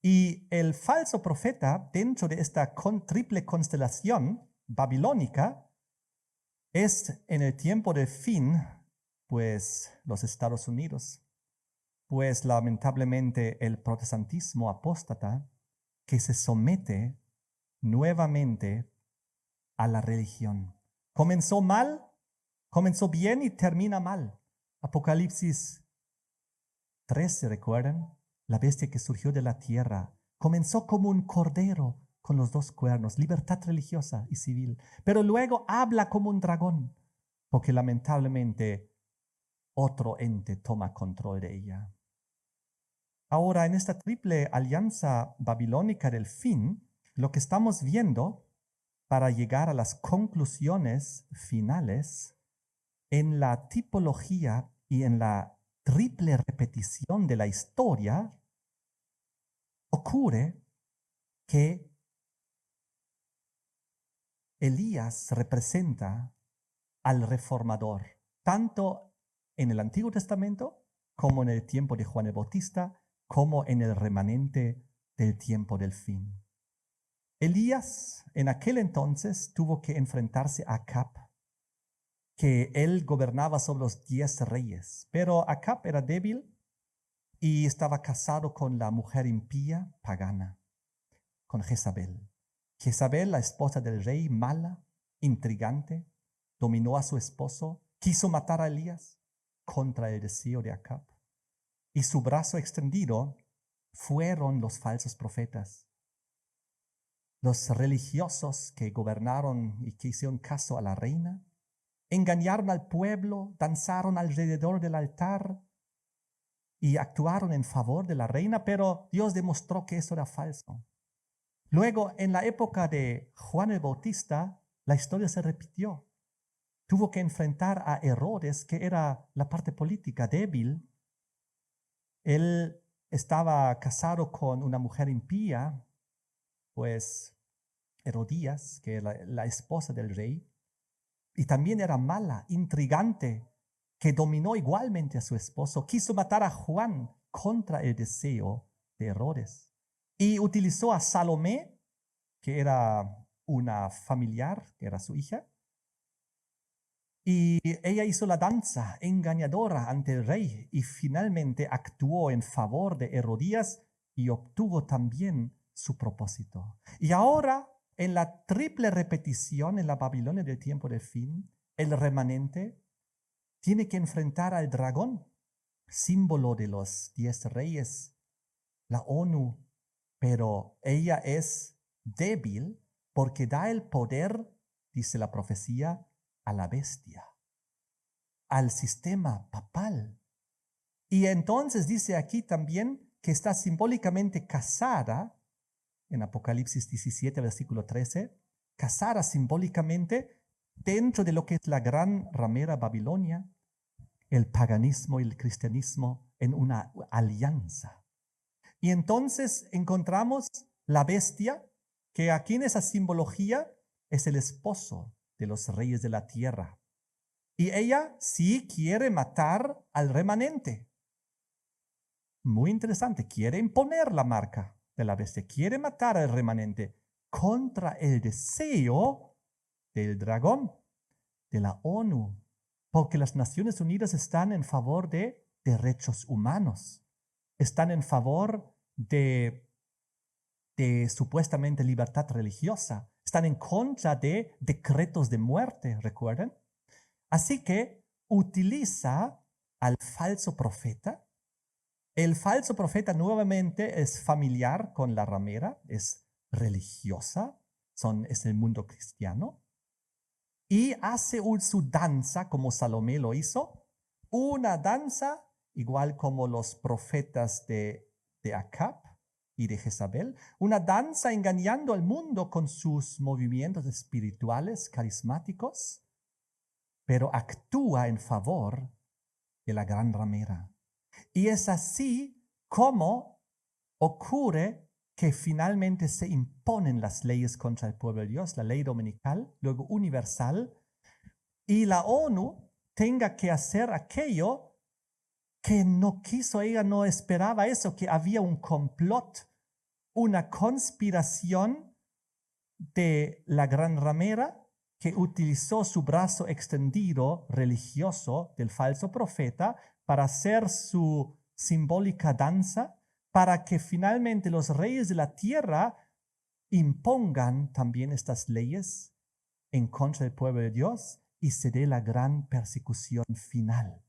Speaker 1: Y el falso profeta, dentro de esta triple constelación babilónica, es en el tiempo del fin, pues los Estados Unidos, pues lamentablemente el protestantismo apóstata que se somete nuevamente a la religión. Comenzó mal, comenzó bien y termina mal. Apocalipsis 13, ¿recuerdan? La bestia que surgió de la tierra comenzó como un cordero con los 2 cuernos, libertad religiosa y civil, pero luego habla como un dragón, porque lamentablemente otro ente toma control de ella. Ahora, en esta triple alianza babilónica del fin, lo que estamos viendo para llegar a las conclusiones finales en la tipología y en la triple repetición de la historia, ocurre que Elías representa al reformador, tanto en el Antiguo Testamento como en el tiempo de Juan el Bautista, como en el remanente del tiempo del fin. Elías en aquel entonces tuvo que enfrentarse a Acab, que él gobernaba sobre los 10 reyes, pero Acab era débil y estaba casado con la mujer impía pagana, con Jezabel. Jezabel, la esposa del rey, mala, intrigante, dominó a su esposo, quiso matar a Elías contra el deseo de Acab. Y su brazo extendido fueron los falsos profetas, los religiosos que gobernaron y que hicieron caso a la reina, engañaron al pueblo, danzaron alrededor del altar y actuaron en favor de la reina, pero Dios demostró que eso era falso. Luego, en la época de Juan el Bautista, la historia se repitió. Tuvo que enfrentar a Herodes, que era la parte política débil. Él estaba casado con una mujer impía, pues Herodías, que era la esposa del rey, y también era mala, intrigante, que dominó igualmente a su esposo. Quiso matar a Juan contra el deseo de Herodes. Y utilizó a Salomé, que era una familiar, que era su hija, Y ella hizo la danza engañadora ante el rey y finalmente actuó en favor de Herodías y obtuvo también su propósito. Y ahora, en la triple repetición en la Babilonia del tiempo del fin, el remanente tiene que enfrentar al dragón, símbolo de los 10 reyes, la ONU, pero ella es débil porque da el poder, dice la profecía, a la bestia, al sistema papal. Y entonces dice aquí también que está simbólicamente casada, en Apocalipsis 17, versículo 13, casada simbólicamente dentro de lo que es la gran ramera Babilonia, el paganismo y el cristianismo en una alianza. Y entonces encontramos la bestia, que aquí en esa simbología es el esposo de los reyes de la tierra. Y ella sí quiere matar al remanente. Muy interesante, quiere imponer la marca de la bestia, quiere matar al remanente contra el deseo del dragón, de la ONU, porque las Naciones Unidas están en favor de derechos humanos, están en favor de supuestamente libertad religiosa, están en contra de decretos de muerte, ¿recuerdan? Así que utiliza al falso profeta. El falso profeta nuevamente es familiar con la ramera, es religiosa, es el mundo cristiano, y hace su danza como Salomé lo hizo, una danza igual como los profetas de Acab y de Jezabel, una danza engañando al mundo con sus movimientos espirituales, carismáticos, pero actúa en favor de la gran ramera. Y es así como ocurre que finalmente se imponen las leyes contra el pueblo de Dios, la ley dominical, luego universal, y la ONU tenga que hacer aquello que no quiso, ella no esperaba eso, que había un complot, una conspiración de la gran ramera que utilizó su brazo extendido religioso del falso profeta para hacer su simbólica danza, para que finalmente los reyes de la tierra impongan también estas leyes en contra del pueblo de Dios y se dé la gran persecución final.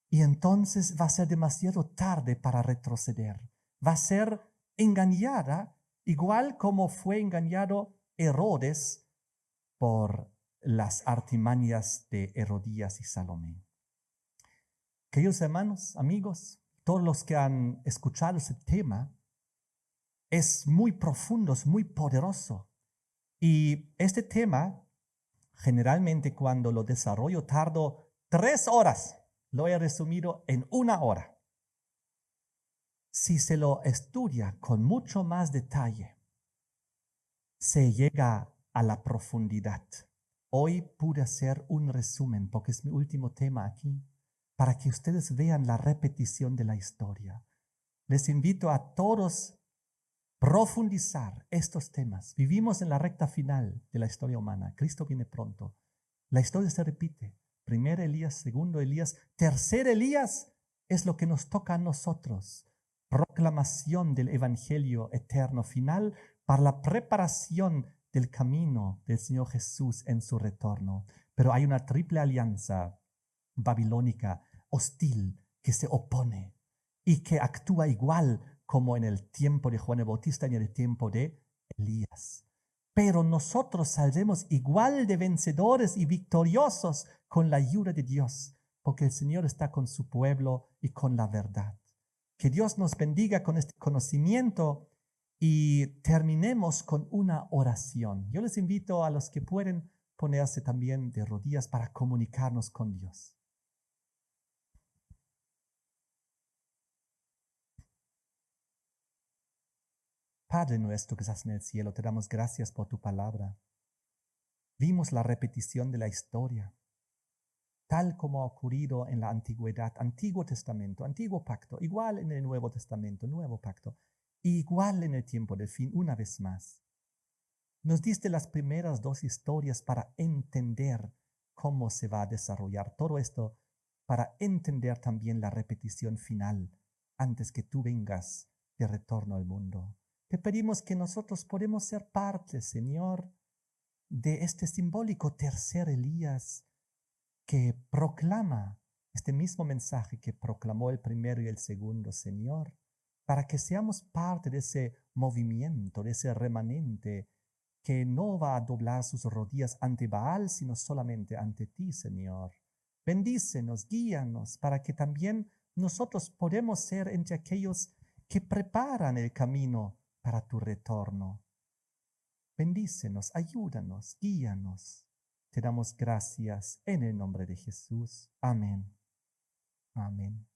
Speaker 1: Y entonces va a ser demasiado tarde para retroceder. Va a ser engañada igual como fue engañado Herodes por las artimañas de Herodías y Salomé. Queridos hermanos, amigos, todos los que han escuchado ese tema, es muy profundo, es muy poderoso. Y este tema, generalmente cuando lo desarrollo, tardo 3 horas. Lo he resumido en 1 hora. Si se lo estudia con mucho más detalle, se llega a la profundidad. Hoy pude hacer un resumen, porque es mi último tema aquí, para que ustedes vean la repetición de la historia. Les invito a todos profundizar estos temas. Vivimos en la recta final de la historia humana. Cristo viene pronto. La historia se repite. Primer Elías, segundo Elías, tercer Elías es lo que nos toca a nosotros. Proclamación del Evangelio eterno final para la preparación del camino del Señor Jesús en su retorno. Pero hay una triple alianza babilónica hostil que se opone y que actúa igual como en el tiempo de Juan el Bautista y en el tiempo de Elías. Pero nosotros saldremos igual de vencedores y victoriosos con la ayuda de Dios, porque el Señor está con su pueblo y con la verdad. Que Dios nos bendiga con este conocimiento y terminemos con una oración. Yo les invito a los que pueden ponerse también de rodillas para comunicarnos con Dios. Padre nuestro que estás en el cielo, te damos gracias por tu palabra. Vimos la repetición de la historia, tal como ha ocurrido en la antigüedad, Antiguo Testamento, Antiguo Pacto, igual en el Nuevo Testamento, Nuevo Pacto, igual en el tiempo del fin, una vez más. Nos diste las primeras 2 historias para entender cómo se va a desarrollar todo esto para entender también la repetición final antes que tú vengas de retorno al mundo. Te pedimos que nosotros podemos ser parte, Señor, de este simbólico tercer Elías que proclama este mismo mensaje que proclamó el primero y el segundo, Señor, para que seamos parte de ese movimiento, de ese remanente que no va a doblar sus rodillas ante Baal, sino solamente ante ti, Señor. Bendícenos, guíanos, para que también nosotros podemos ser entre aquellos que preparan el camino para tu retorno. Bendícenos, ayúdanos, guíanos. Te damos gracias en el nombre de Jesús. Amén. Amén.